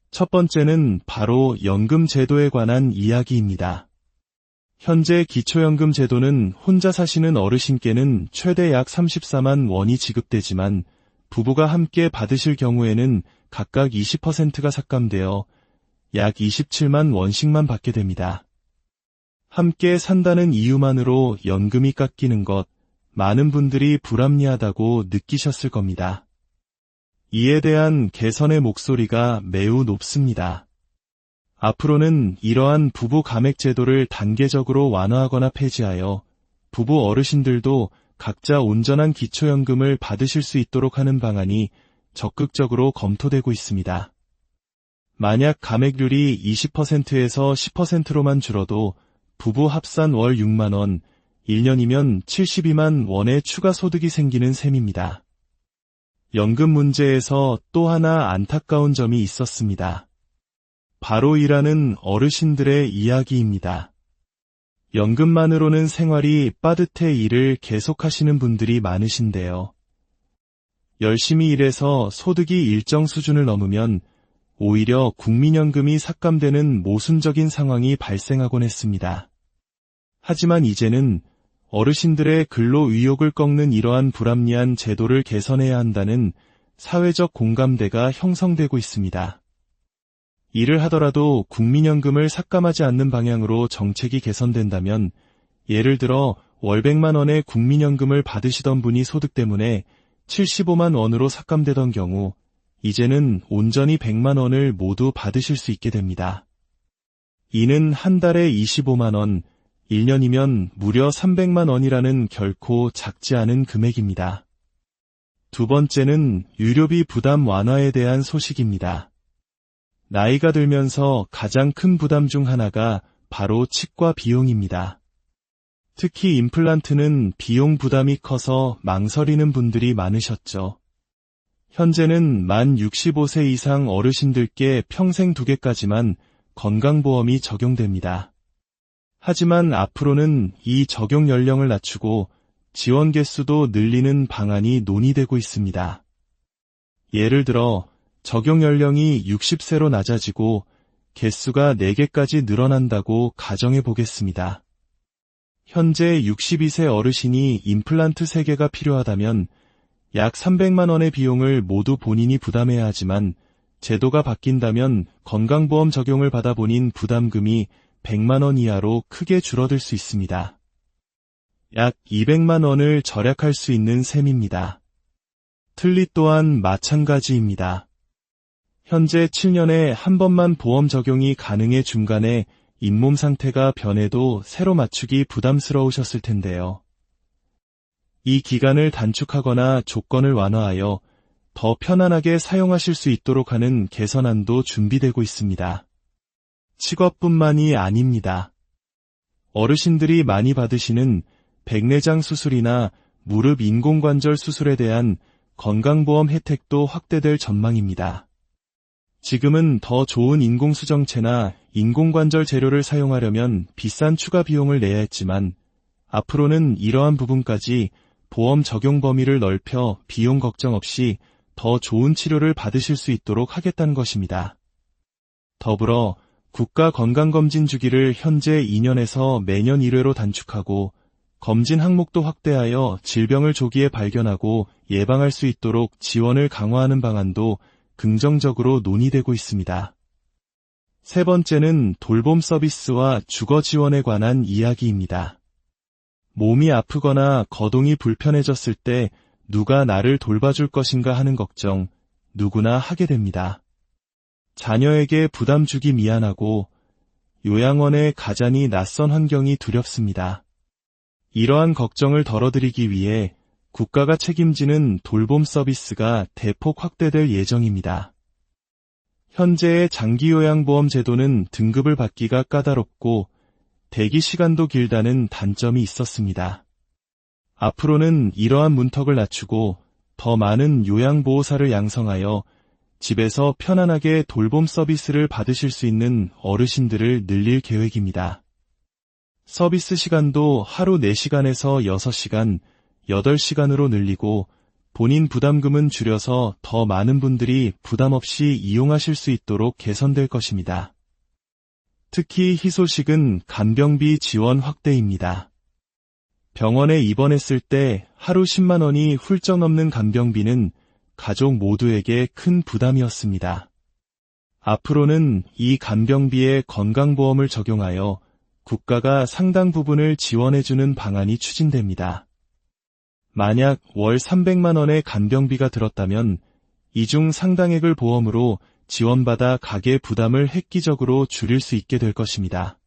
첫 번째는 바로 연금 제도에 관한 이야기입니다. 현재 기초연금 제도는 혼자 사시는 어르신께는 최대 약 34만 원이 지급되지만 부부가 함께 받으실 경우에는 각각 20%가 삭감되어 약 27만 원씩만 받게 됩니다. 함께 산다는 이유만으로 연금이 깎이는 것, 많은 분들이 불합리하다고 느끼셨을 겁니다. 이에 대한 개선의 목소리가 매우 높습니다. 앞으로는 이러한 부부 감액 제도를 단계적으로 완화하거나 폐지하여 부부 어르신들도 각자 온전한 기초연금을 받으실 수 있도록 하는 방안이 적극적으로 검토되고 있습니다. 만약 감액률이 20%에서 10%로만 줄어도 부부 합산 월 6만 원, 1년이면 72만 원의 추가 소득이 생기는 셈입니다. 연금 문제에서 또 하나 안타까운 점이 있었습니다. 바로 일하는 어르신들의 이야기입니다. 연금만으로는 생활이 빠듯해 일을 계속하시는 분들이 많으신데요. 열심히 일해서 소득이 일정 수준을 넘으면 오히려 국민연금이 삭감되는 모순적인 상황이 발생하곤 했습니다. 하지만 이제는 어르신들의 근로 의욕을 꺾는 이러한 불합리한 제도를 개선해야 한다는 사회적 공감대가 형성되고 있습니다. 이를 하더라도 국민연금을 삭감하지 않는 방향으로 정책이 개선된다면, 예를 들어 월 100만 원의 국민연금을 받으시던 분이 소득 때문에 75만 원으로 삭감되던 경우 이제는 온전히 100만 원을 모두 받으실 수 있게 됩니다. 이는 한 달에 25만 원, 1년이면 무려 300만 원이라는 결코 작지 않은 금액입니다. 두 번째는 유료비 부담 완화에 대한 소식입니다. 나이가 들면서 가장 큰 부담 중 하나가 바로 치과 비용입니다. 특히 임플란트는 비용 부담이 커서 망설이는 분들이 많으셨죠. 현재는 만 65세 이상 어르신들께 평생 2개까지만 건강보험이 적용됩니다. 하지만 앞으로는 이 적용 연령을 낮추고 지원 개수도 늘리는 방안이 논의되고 있습니다. 예를 들어 적용 연령이 60세로 낮아지고 개수가 4개까지 늘어난다고 가정해 보겠습니다. 현재 62세 어르신이 임플란트 3개가 필요하다면 약 300만 원의 비용을 모두 본인이 부담해야 하지만, 제도가 바뀐다면 건강보험 적용을 받아 본인 부담금이 100만 원 이하로 크게 줄어들 수 있습니다. 약 200만 원을 절약할 수 있는 셈입니다. 틀니 또한 마찬가지입니다. 현재 7년에 한 번만 보험 적용이 가능해 중간에 잇몸 상태가 변해도 새로 맞추기 부담스러우셨을 텐데요. 이 기간을 단축하거나 조건을 완화하여 더 편안하게 사용하실 수 있도록 하는 개선안도 준비되고 있습니다. 치과뿐만이 아닙니다. 어르신들이 많이 받으시는 백내장 수술이나 무릎 인공관절 수술에 대한 건강보험 혜택도 확대될 전망입니다. 지금은 더 좋은 인공수정체나 인공관절 재료를 사용하려면 비싼 추가 비용을 내야 했지만, 앞으로는 이러한 부분까지 보험 적용 범위를 넓혀 비용 걱정 없이 더 좋은 치료를 받으실 수 있도록 하겠다는 것입니다. 더불어 국가 건강검진 주기를 현재 2년에서 매년 1회로 단축하고 검진 항목도 확대하여 질병을 조기에 발견하고 예방할 수 있도록 지원을 강화하는 방안도 긍정적으로 논의되고 있습니다. 세 번째는 돌봄 서비스와 주거 지원에 관한 이야기입니다. 몸이 아프거나 거동이 불편해졌을 때 누가 나를 돌봐줄 것인가 하는 걱정 누구나 하게 됩니다. 자녀에게 부담 주기 미안하고 요양원에 가자니 낯선 환경이 두렵습니다. 이러한 걱정을 덜어드리기 위해 국가가 책임지는 돌봄 서비스가 대폭 확대될 예정입니다. 현재의 장기요양보험 제도는 등급을 받기가 까다롭고 대기 시간도 길다는 단점이 있었습니다. 앞으로는 이러한 문턱을 낮추고 더 많은 요양보호사를 양성하여 집에서 편안하게 돌봄 서비스를 받으실 수 있는 어르신들을 늘릴 계획입니다. 서비스 시간도 하루 4시간에서 6시간, 8시간으로 늘리고 본인 부담금은 줄여서 더 많은 분들이 부담 없이 이용하실 수 있도록 개선될 것입니다. 특히 희소식은 간병비 지원 확대입니다. 병원에 입원했을 때 하루 10만 원이 훌쩍 넘는 간병비는 가족 모두에게 큰 부담이었습니다. 앞으로는 이 간병비에 건강보험을 적용하여 국가가 상당 부분을 지원해주는 방안이 추진됩니다. 만약 월 300만 원의 간병비가 들었다면 이 중 상당액을 보험으로 지원받아 가계 부담을 획기적으로 줄일 수 있게 될 것입니다.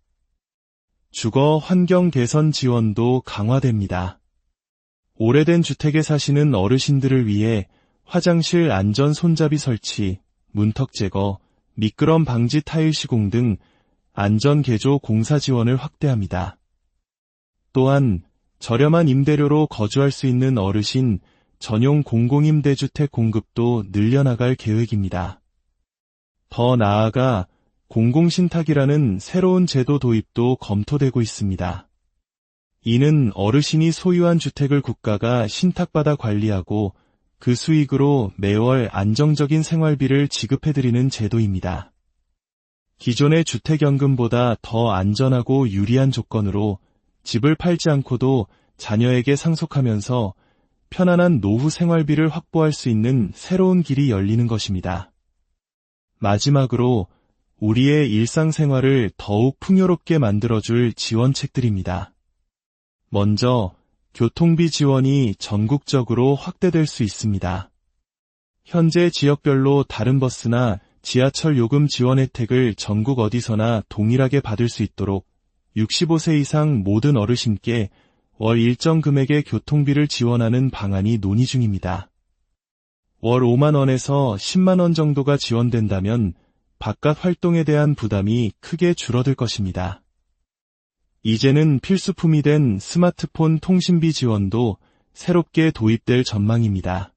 주거 환경 개선 지원도 강화됩니다. 오래된 주택에 사시는 어르신들을 위해 화장실 안전 손잡이 설치, 문턱 제거, 미끄럼 방지 타일 시공 등 안전 개조 공사 지원을 확대합니다. 또한 저렴한 임대료로 거주할 수 있는 어르신 전용 공공임대주택 공급도 늘려나갈 계획입니다. 더 나아가 공공신탁이라는 새로운 제도 도입도 검토되고 있습니다. 이는 어르신이 소유한 주택을 국가가 신탁받아 관리하고 그 수익으로 매월 안정적인 생활비를 지급해드리는 제도입니다. 기존의 주택연금보다 더 안전하고 유리한 조건으로 집을 팔지 않고도 자녀에게 상속하면서 편안한 노후 생활비를 확보할 수 있는 새로운 길이 열리는 것입니다. 마지막으로 우리의 일상생활을 더욱 풍요롭게 만들어줄 지원책들입니다. 먼저, 교통비 지원이 전국적으로 확대될 수 있습니다. 현재 지역별로 다른 버스나 지하철 요금 지원 혜택을 전국 어디서나 동일하게 받을 수 있도록 65세 이상 모든 어르신께 월 일정 금액의 교통비를 지원하는 방안이 논의 중입니다. 월 5만 원에서 10만 원 정도가 지원된다면 바깥 활동에 대한 부담이 크게 줄어들 것입니다. 이제는 필수품이 된 스마트폰 통신비 지원도 새롭게 도입될 전망입니다.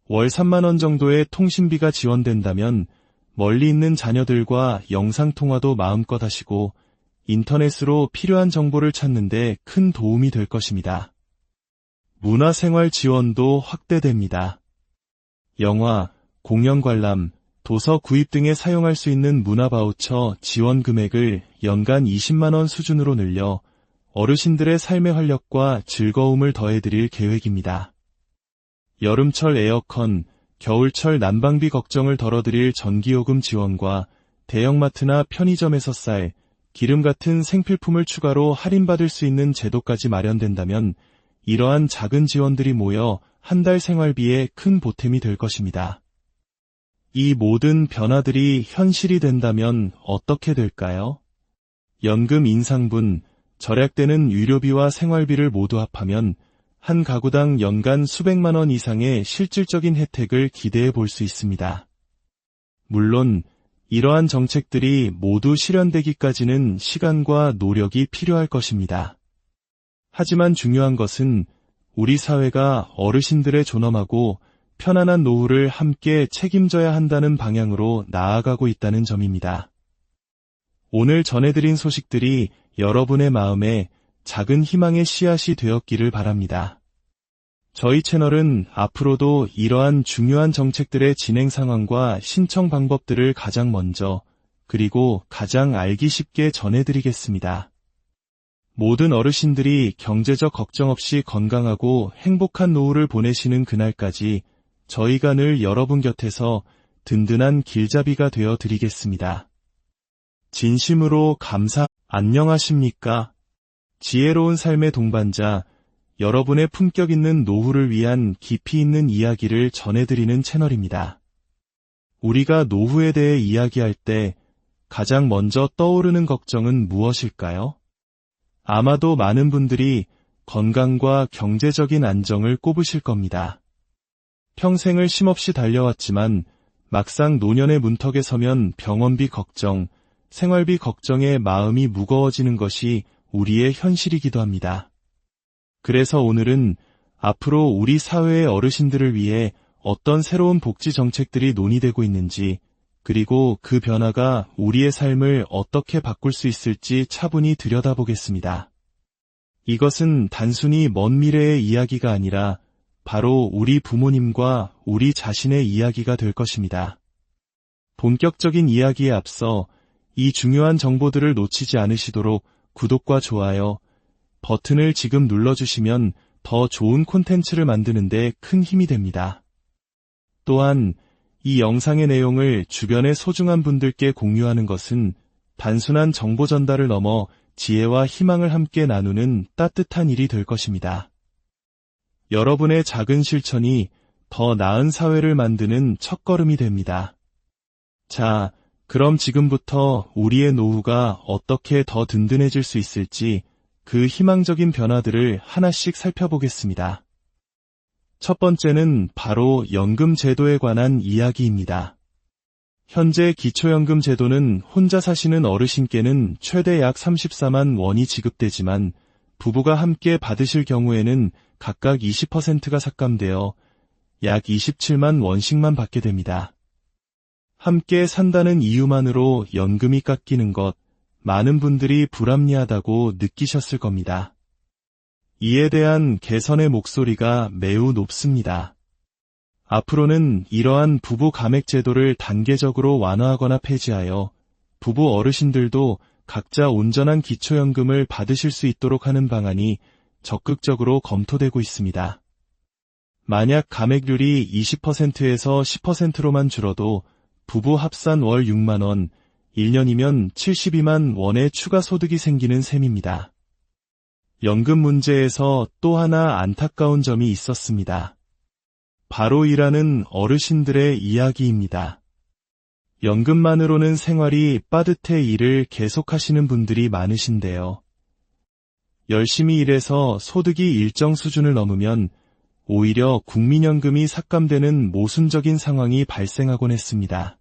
월 3만 원 정도의 통신비가 지원된다면 멀리 있는 자녀들과 영상통화도 마음껏 하시고 인터넷으로 필요한 정보를 찾는 데 큰 도움이 될 것입니다. 문화생활 지원도 확대됩니다. 영화, 공연 관람, 도서 구입 등에 사용할 수 있는 문화바우처 지원 금액을 연간 20만 원 수준으로 늘려 어르신들의 삶의 활력과 즐거움을 더해드릴 계획입니다. 여름철 에어컨, 겨울철 난방비 걱정을 덜어드릴 전기요금 지원과 대형마트나 편의점에서 쌀, 기름 같은 생필품을 추가로 할인받을 수 있는 제도까지 마련된다면 이러한 작은 지원들이 모여 한 달 생활비에 큰 보탬이 될 것입니다. 이 모든 변화들이 현실이 된다면 어떻게 될까요? 연금 인상분, 절약되는 유료비와 생활비를 모두 합하면 한 가구당 연간 수백만 원 이상의 실질적인 혜택을 기대해 볼 수 있습니다. 물론 이러한 정책들이 모두 실현되기까지는 시간과 노력이 필요할 것입니다. 하지만 중요한 것은 우리 사회가 어르신들의 존엄하고 편안한 노후를 함께 책임져야 한다는 방향으로 나아가고 있다는 점입니다. 오늘 전해드린 소식들이 여러분의 마음에 작은 희망의 씨앗이 되었기를 바랍니다. 저희 채널은 앞으로도 이러한 중요한 정책들의 진행 상황과 신청 방법들을 가장 먼저 그리고 가장 알기 쉽게 전해드리겠습니다. 모든 어르신들이 경제적 걱정 없이 건강하고 행복한 노후를 보내시는 그날까지 저희가 늘 여러분 곁에서 든든한 길잡이가 되어 드리겠습니다. 진심으로 안녕하십니까? 지혜로운 삶의 동반자, 여러분의 품격 있는 노후를 위한 깊이 있는 이야기를 전해드리는 채널입니다. 우리가 노후에 대해 이야기할 때 가장 먼저 떠오르는 걱정은 무엇일까요? 아마도 많은 분들이 건강과 경제적인 안정을 꼽으실 겁니다. 평생을 쉼없이 달려왔지만 막상 노년의 문턱에 서면 병원비 걱정, 생활비 걱정에 마음이 무거워지는 것이 우리의 현실이기도 합니다. 그래서 오늘은 앞으로 우리 사회의 어르신들을 위해 어떤 새로운 복지 정책들이 논의되고 있는지, 그리고 그 변화가 우리의 삶을 어떻게 바꿀 수 있을지 차분히 들여다보겠습니다. 이것은 단순히 먼 미래의 이야기가 아니라 바로 우리 부모님과 우리 자신의 이야기가 될 것입니다. 본격적인 이야기에 앞서 이 중요한 정보들을 놓치지 않으시도록 구독과 좋아요 버튼을 지금 눌러주시면 더 좋은 콘텐츠를 만드는 데 큰 힘이 됩니다. 또한 이 영상의 내용을 주변의 소중한 분들께 공유하는 것은 단순한 정보 전달을 넘어 지혜와 희망을 함께 나누는 따뜻한 일이 될 것입니다. 여러분의 작은 실천이 더 나은 사회를 만드는 첫걸음이 됩니다. 자, 그럼 지금부터 우리의 노후가 어떻게 더 든든해질 수 있을지 그 희망적인 변화들을 하나씩 살펴보겠습니다. 첫 번째는 바로 연금 제도에 관한 이야기입니다. 현재 기초연금 제도는 혼자 사시는 어르신께는 최대 약 34만 원이 지급되지만 부부가 함께 받으실 경우에는 각각 20%가 삭감되어 약 27만 원씩만 받게 됩니다. 함께 산다는 이유만으로 연금이 깎이는 것, 많은 분들이 불합리하다고 느끼셨을 겁니다. 이에 대한 개선의 목소리가 매우 높습니다. 앞으로는 이러한 부부 감액 제도를 단계적으로 완화하거나 폐지하여 부부 어르신들도 각자 온전한 기초연금을 받으실 수 있도록 하는 방안이 적극적으로 검토되고 있습니다. 만약 감액률이 20%에서 10%로만 줄어도 부부 합산 월 6만 원, 1년이면 72만 원의 추가 소득이 생기는 셈입니다. 연금 문제에서 또 하나 안타까운 점이 있었습니다. 바로 일하는 어르신들의 이야기입니다. 연금만으로는 생활이 빠듯해 일을 계속하시는 분들이 많으신데요. 열심히 일해서 소득이 일정 수준을 넘으면 오히려 국민연금이 삭감되는 모순적인 상황이 발생하곤 했습니다.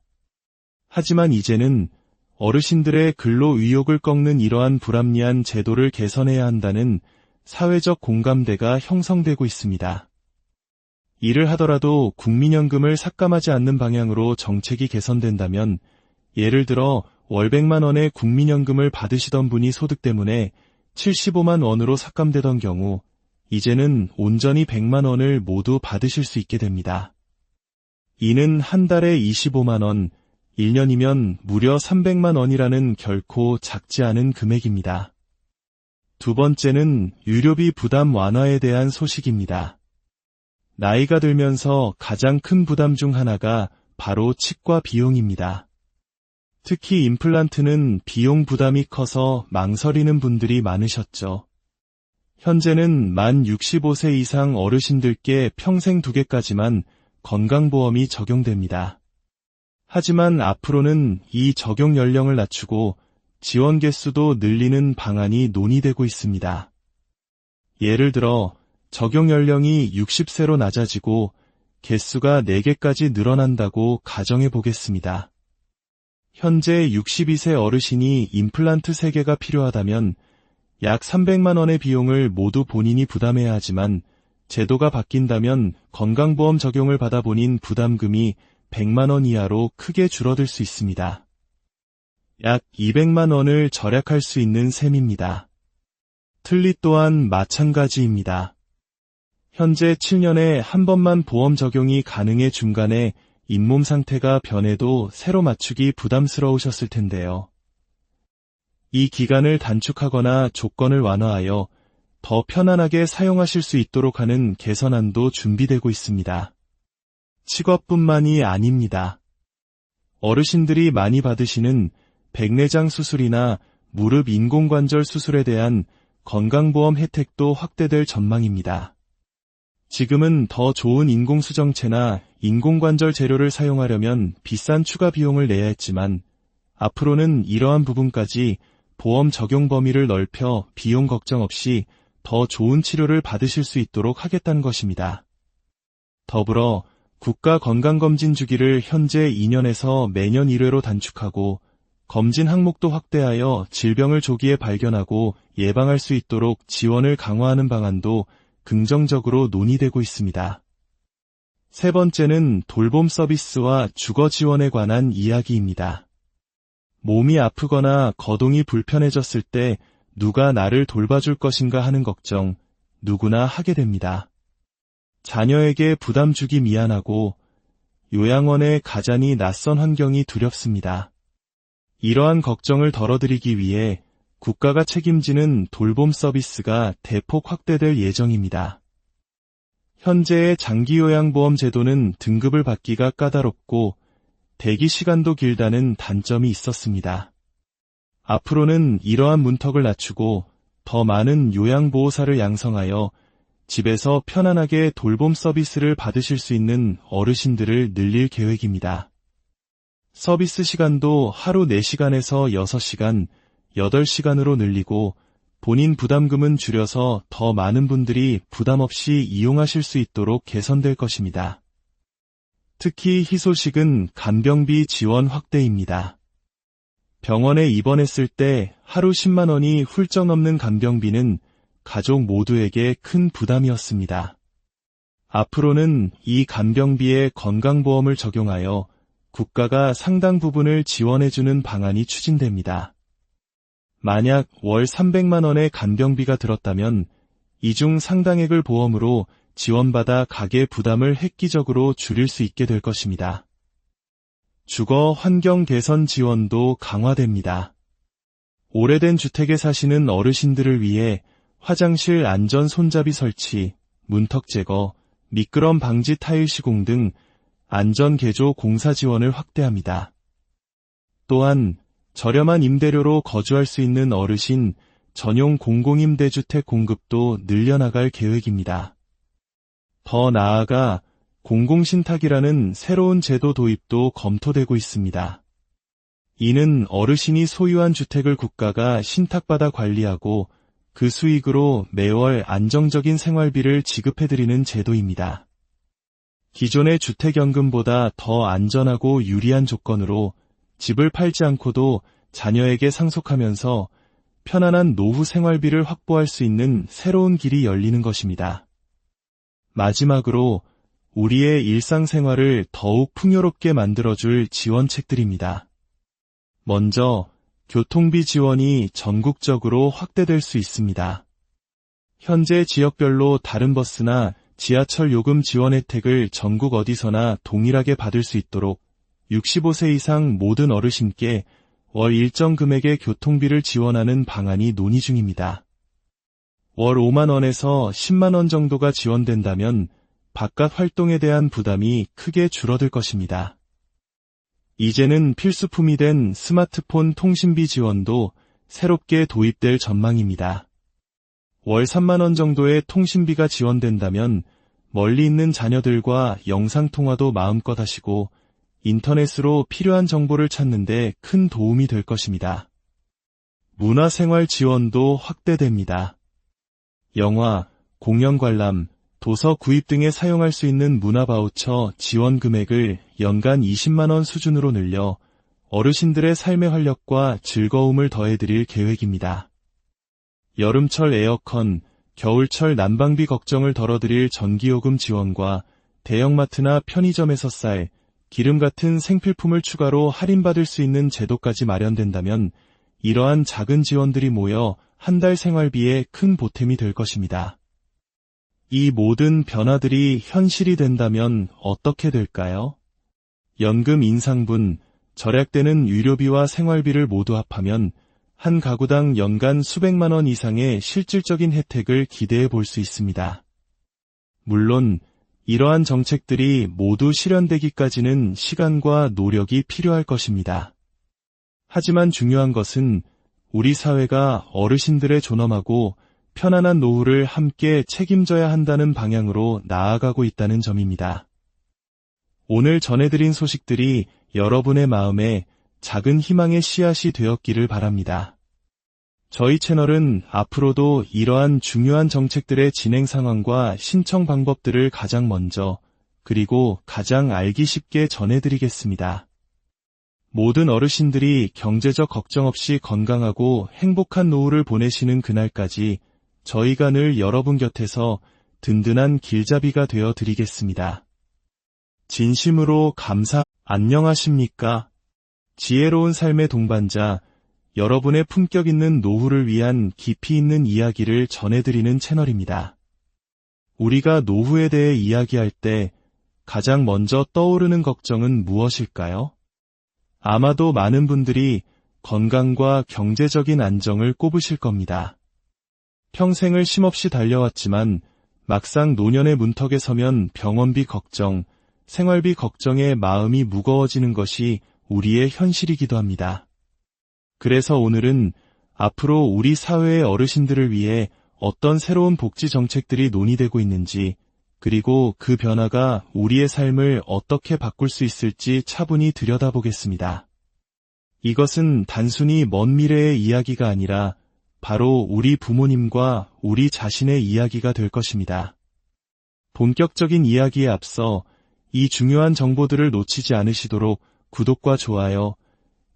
하지만 이제는 어르신들의 근로 의욕을 꺾는 이러한 불합리한 제도를 개선해야 한다는 사회적 공감대가 형성되고 있습니다. 일을 하더라도 국민연금을 삭감하지 않는 방향으로 정책이 개선된다면, 예를 들어 월 100만 원의 국민연금을 받으시던 분이 소득 때문에 75만 원으로 삭감되던 경우 이제는 온전히 100만 원을 모두 받으실 수 있게 됩니다. 이는 한 달에 25만 원, 1년이면 무려 300만 원이라는 결코 작지 않은 금액입니다. 두 번째는 유료비 부담 완화에 대한 소식입니다. 나이가 들면서 가장 큰 부담 중 하나가 바로 치과 비용입니다. 특히 임플란트는 비용 부담이 커서 망설이는 분들이 많으셨죠. 현재는 만 65세 이상 어르신들께 평생 2개까지만 건강보험이 적용됩니다. 하지만 앞으로는 이 적용 연령을 낮추고 지원 개수도 늘리는 방안이 논의되고 있습니다. 예를 들어 적용 연령이 60세로 낮아지고 개수가 4개까지 늘어난다고 가정해 보겠습니다. 현재 62세 어르신이 임플란트 3개가 필요하다면 약 300만 원의 비용을 모두 본인이 부담해야 하지만, 제도가 바뀐다면 건강보험 적용을 받아 본인 부담금이 100만 원 이하로 크게 줄어들 수 있습니다. 약 200만 원을 절약할 수 있는 셈입니다. 틀니 또한 마찬가지입니다. 현재 7년에 한 번만 보험 적용이 가능해 중간에 잇몸 상태가 변해도 새로 맞추기 부담스러우셨을 텐데요. 이 기간을 단축하거나 조건을 완화하여 더 편안하게 사용하실 수 있도록 하는 개선안도 준비되고 있습니다. 치과뿐만이 아닙니다. 어르신들이 많이 받으시는 백내장 수술이나 무릎 인공관절 수술에 대한 건강보험 혜택도 확대될 전망입니다. 지금은 더 좋은 인공수정체나 인공관절 재료를 사용하려면 비싼 추가 비용을 내야 했지만, 앞으로는 이러한 부분까지 보험 적용 범위를 넓혀 비용 걱정 없이 더 좋은 치료를 받으실 수 있도록 하겠다는 것입니다. 더불어 국가 건강검진 주기를 현재 2년에서 매년 1회로 단축하고 검진 항목도 확대하여 질병을 조기에 발견하고 예방할 수 있도록 지원을 강화하는 방안도 긍정적으로 논의되고 있습니다. 세 번째는 돌봄 서비스와 주거 지원에 관한 이야기입니다. 몸이 아프거나 거동이 불편해졌을 때 누가 나를 돌봐줄 것인가 하는 걱정 누구나 하게 됩니다. 자녀에게 부담 주기 미안하고 요양원에 가자니 낯선 환경이 두렵습니다. 이러한 걱정을 덜어드리기 위해 국가가 책임지는 돌봄 서비스가 대폭 확대될 예정입니다. 현재의 장기요양보험 제도는 등급을 받기가 까다롭고 대기 시간도 길다는 단점이 있었습니다. 앞으로는 이러한 문턱을 낮추고 더 많은 요양보호사를 양성하여 집에서 편안하게 돌봄 서비스를 받으실 수 있는 어르신들을 늘릴 계획입니다. 서비스 시간도 하루 4시간에서 6시간, 8시간으로 늘리고 본인 부담금은 줄여서 더 많은 분들이 부담 없이 이용하실 수 있도록 개선될 것입니다. 특히 희소식은 간병비 지원 확대입니다. 병원에 입원했을 때 하루 10만 원이 훌쩍 넘는 간병비는 가족 모두에게 큰 부담이었습니다. 앞으로는 이 간병비에 건강보험을 적용하여 국가가 상당 부분을 지원해주는 방안이 추진됩니다. 만약 월 300만 원의 간병비가 들었다면 이 중 상당액을 보험으로 지원받아 가계 부담을 획기적으로 줄일 수 있게 될 것입니다. 주거 환경 개선 지원도 강화됩니다. 오래된 주택에 사시는 어르신들을 위해 화장실 안전 손잡이 설치, 문턱 제거, 미끄럼 방지 타일 시공 등 안전 개조 공사 지원을 확대합니다. 또한 저렴한 임대료로 거주할 수 있는 어르신 전용 공공임대주택 공급도 늘려나갈 계획입니다. 더 나아가 공공신탁이라는 새로운 제도 도입도 검토되고 있습니다. 이는 어르신이 소유한 주택을 국가가 신탁받아 관리하고 그 수익으로 매월 안정적인 생활비를 지급해드리는 제도입니다. 기존의 주택연금보다 더 안전하고 유리한 조건으로 집을 팔지 않고도 자녀에게 상속하면서 편안한 노후 생활비를 확보할 수 있는 새로운 길이 열리는 것입니다. 마지막으로 우리의 일상생활을 더욱 풍요롭게 만들어줄 지원책들입니다. 먼저 교통비 지원이 전국적으로 확대될 수 있습니다. 현재 지역별로 다른 버스나 지하철 요금 지원 혜택을 전국 어디서나 동일하게 받을 수 있도록 65세 이상 모든 어르신께 월 일정 금액의 교통비를 지원하는 방안이 논의 중입니다. 월 5만 원에서 10만 원 정도가 지원된다면 바깥 활동에 대한 부담이 크게 줄어들 것입니다. 이제는 필수품이 된 스마트폰 통신비 지원도 새롭게 도입될 전망입니다. 월 3만 원 정도의 통신비가 지원된다면 멀리 있는 자녀들과 영상통화도 마음껏 하시고 인터넷으로 필요한 정보를 찾는 데 큰 도움이 될 것입니다. 문화생활 지원도 확대됩니다. 영화, 공연 관람, 도서 구입 등에 사용할 수 있는 문화바우처 지원 금액을 연간 20만 원 수준으로 늘려 어르신들의 삶의 활력과 즐거움을 더해드릴 계획입니다. 여름철 에어컨, 겨울철 난방비 걱정을 덜어드릴 전기요금 지원과 대형마트나 편의점에서 쌀, 기름 같은 생필품을 추가로 할인받을 수 있는 제도까지 마련된다면 이러한 작은 지원들이 모여 한 달 생활비에 큰 보탬이 될 것입니다. 이 모든 변화들이 현실이 된다면 어떻게 될까요? 연금 인상분, 절약되는 유료비와 생활비를 모두 합하면 한 가구당 연간 수백만 원 이상의 실질적인 혜택을 기대해 볼 수 있습니다. 물론 이러한 정책들이 모두 실현되기까지는 시간과 노력이 필요할 것입니다. 하지만 중요한 것은 우리 사회가 어르신들의 존엄하고 편안한 노후를 함께 책임져야 한다는 방향으로 나아가고 있다는 점입니다. 오늘 전해드린 소식들이 여러분의 마음에 작은 희망의 씨앗이 되었기를 바랍니다. 저희 채널은 앞으로도 이러한 중요한 정책들의 진행 상황과 신청 방법들을 가장 먼저 그리고 가장 알기 쉽게 전해드리겠습니다. 모든 어르신들이 경제적 걱정 없이 건강하고 행복한 노후를 보내시는 그날까지 저희가 늘 여러분 곁에서 든든한 길잡이가 되어 드리겠습니다. 진심으로 안녕하십니까? 지혜로운 삶의 동반자, 여러분의 품격 있는 노후를 위한 깊이 있는 이야기를 전해드리는 채널입니다. 우리가 노후에 대해 이야기할 때 가장 먼저 떠오르는 걱정은 무엇일까요? 아마도 많은 분들이 건강과 경제적인 안정을 꼽으실 겁니다. 평생을 쉼없이 달려왔지만 막상 노년의 문턱에 서면 병원비 걱정, 생활비 걱정에 마음이 무거워지는 것이 우리의 현실이기도 합니다. 그래서 오늘은 앞으로 우리 사회의 어르신들을 위해 어떤 새로운 복지 정책들이 논의되고 있는지, 그리고 그 변화가 우리의 삶을 어떻게 바꿀 수 있을지 차분히 들여다보겠습니다. 이것은 단순히 먼 미래의 이야기가 아니라 바로 우리 부모님과 우리 자신의 이야기가 될 것입니다. 본격적인 이야기에 앞서 이 중요한 정보들을 놓치지 않으시도록 구독과 좋아요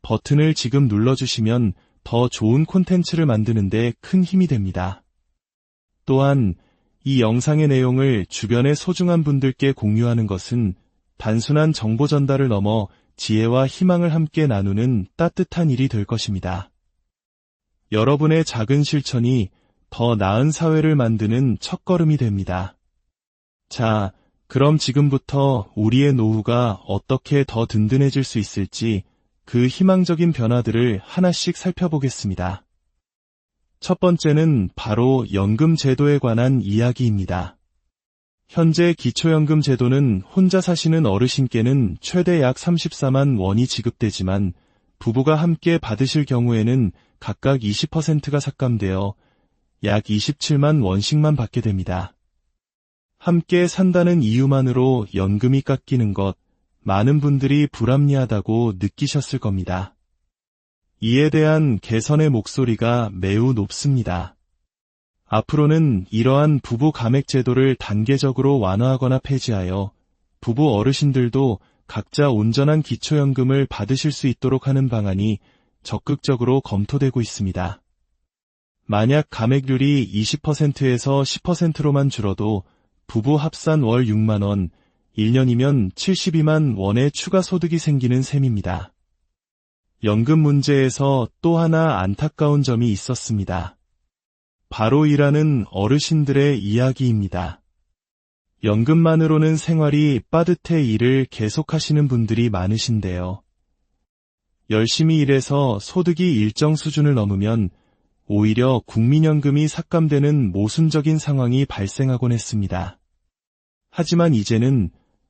버튼을 지금 눌러주시면 더 좋은 콘텐츠를 만드는 데 큰 힘이 됩니다. 또한 이 영상의 내용을 주변의 소중한 분들께 공유하는 것은 단순한 정보 전달을 넘어 지혜와 희망을 함께 나누는 따뜻한 일이 될 것입니다. 여러분의 작은 실천이 더 나은 사회를 만드는 첫걸음이 됩니다. 자, 그럼 지금부터 우리의 노후가 어떻게 더 든든해질 수 있을지 그 희망적인 변화들을 하나씩 살펴보겠습니다. 첫 번째는 바로 연금 제도에 관한 이야기입니다. 현재 기초연금 제도는 혼자 사시는 어르신께는 최대 약 34만 원이 지급되지만 부부가 함께 받으실 경우에는 각각 20%가 삭감되어 약 27만 원씩만 받게 됩니다. 함께 산다는 이유만으로 연금이 깎이는 것, 많은 분들이 불합리하다고 느끼셨을 겁니다. 이에 대한 개선의 목소리가 매우 높습니다. 앞으로는 이러한 부부 감액 제도를 단계적으로 완화하거나 폐지하여 부부 어르신들도 각자 온전한 기초연금을 받으실 수 있도록 하는 방안이 적극적으로 검토되고 있습니다. 만약 감액률이 20%에서 10%로만 줄어도 부부 합산 월 6만 원, 1년이면 72만 원의 추가 소득이 생기는 셈입니다. 연금 문제에서 또 하나 안타까운 점이 있었습니다. 바로 일하는 어르신들의 이야기입니다. 연금만으로는 생활이 빠듯해 일을 계속하시는 분들이 많으신데요. 열심히 일해서 소득이 일정 수준을 넘으면 오히려 국민연금이 삭감되는 모순적인 상황이 발생하곤 했습니다. 하지만 이제는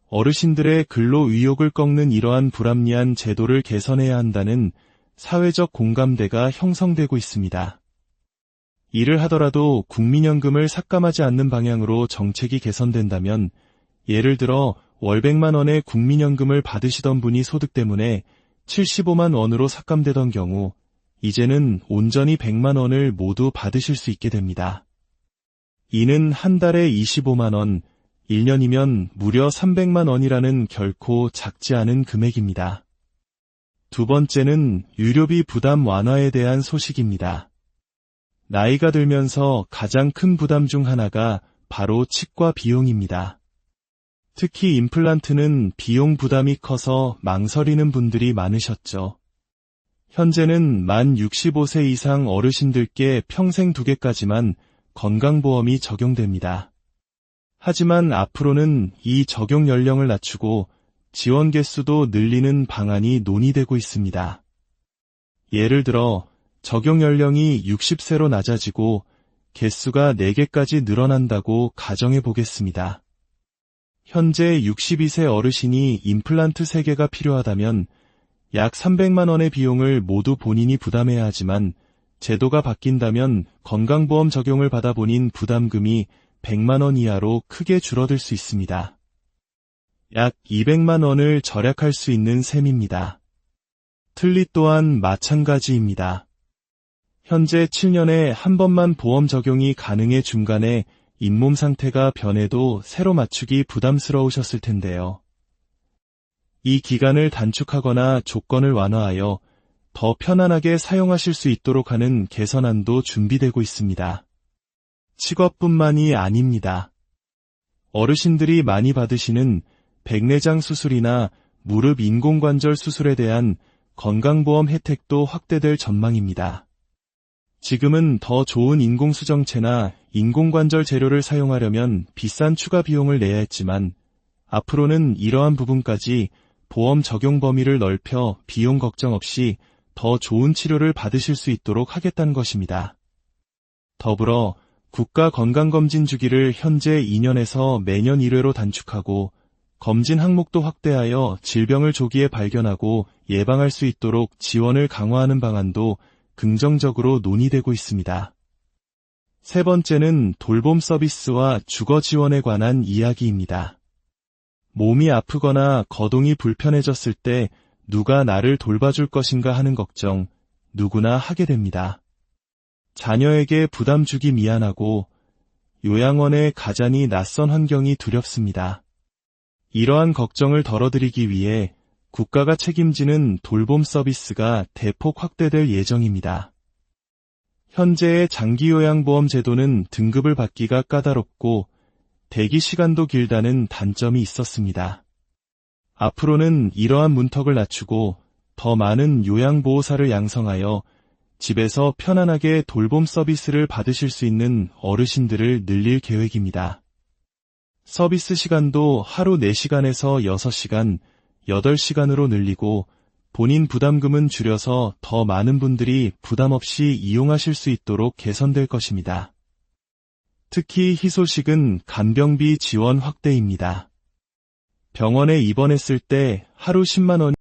어르신들의 근로 의욕을 꺾는 이러한 불합리한 제도를 개선해야 한다는 사회적 공감대가 형성되고 있습니다. 일을 하더라도 국민연금을 삭감하지 않는 방향으로 정책이 개선된다면, 예를 들어 월 100만 원의 국민연금을 받으시던 분이 소득 때문에 75만 원으로 삭감되던 경우 이제는 온전히 100만 원을 모두 받으실 수 있게 됩니다. 이는 한 달에 25만 원, 1년이면 무려 300만 원이라는 결코 작지 않은 금액입니다. 두 번째는 유료비 부담 완화에 대한 소식입니다. 나이가 들면서 가장 큰 부담 중 하나가 바로 치과 비용입니다. 특히 임플란트는 비용 부담이 커서 망설이는 분들이 많으셨죠. 현재는 만 65세 이상 어르신들께 평생 2개까지만 건강보험이 적용됩니다. 하지만 앞으로는 이 적용 연령을 낮추고 지원 개수도 늘리는 방안이 논의되고 있습니다. 예를 들어 적용 연령이 60세로 낮아지고 개수가 4개까지 늘어난다고 가정해 보겠습니다. 현재 62세 어르신이 임플란트 3개가 필요하다면 약 300만 원의 비용을 모두 본인이 부담해야 하지만, 제도가 바뀐다면 건강보험 적용을 받아 본인 부담금이 100만 원 이하로 크게 줄어들 수 있습니다. 약 200만 원을 절약할 수 있는 셈입니다. 틀니 또한 마찬가지입니다. 현재 7년에 한 번만 보험 적용이 가능해 중간에 잇몸 상태가 변해도 새로 맞추기 부담스러우셨을 텐데요. 이 기간을 단축하거나 조건을 완화하여 더 편안하게 사용하실 수 있도록 하는 개선안도 준비되고 있습니다. 치과뿐만이 아닙니다. 어르신들이 많이 받으시는 백내장 수술이나 무릎 인공관절 수술에 대한 건강보험 혜택도 확대될 전망입니다. 지금은 더 좋은 인공수정체나 인공관절 재료를 사용하려면 비싼 추가 비용을 내야 했지만, 앞으로는 이러한 부분까지 보험 적용 범위를 넓혀 비용 걱정 없이 더 좋은 치료를 받으실 수 있도록 하겠다는 것입니다. 더불어 국가 건강검진 주기를 현재 2년에서 매년 1회로 단축하고 검진 항목도 확대하여 질병을 조기에 발견하고 예방할 수 있도록 지원을 강화하는 방안도 긍정적으로 논의되고 있습니다. 세 번째는 돌봄 서비스와 주거 지원에 관한 이야기입니다. 몸이 아프거나 거동이 불편해졌을 때 누가 나를 돌봐줄 것인가 하는 걱정 누구나 하게 됩니다. 자녀에게 부담 주기 미안하고 요양원에 가자니 낯선 환경이 두렵습니다. 이러한 걱정을 덜어드리기 위해 국가가 책임지는 돌봄 서비스가 대폭 확대될 예정입니다. 현재의 장기요양보험 제도는 등급을 받기가 까다롭고 대기 시간도 길다는 단점이 있었습니다. 앞으로는 이러한 문턱을 낮추고 더 많은 요양보호사를 양성하여 집에서 편안하게 돌봄 서비스를 받으실 수 있는 어르신들을 늘릴 계획입니다. 서비스 시간도 하루 4시간에서 6시간, 8시간으로 늘리고 본인 부담금은 줄여서 더 많은 분들이 부담 없이 이용하실 수 있도록 개선될 것입니다. 특히 희소식은 간병비 지원 확대입니다. 병원에 입원했을 때 하루 10만 원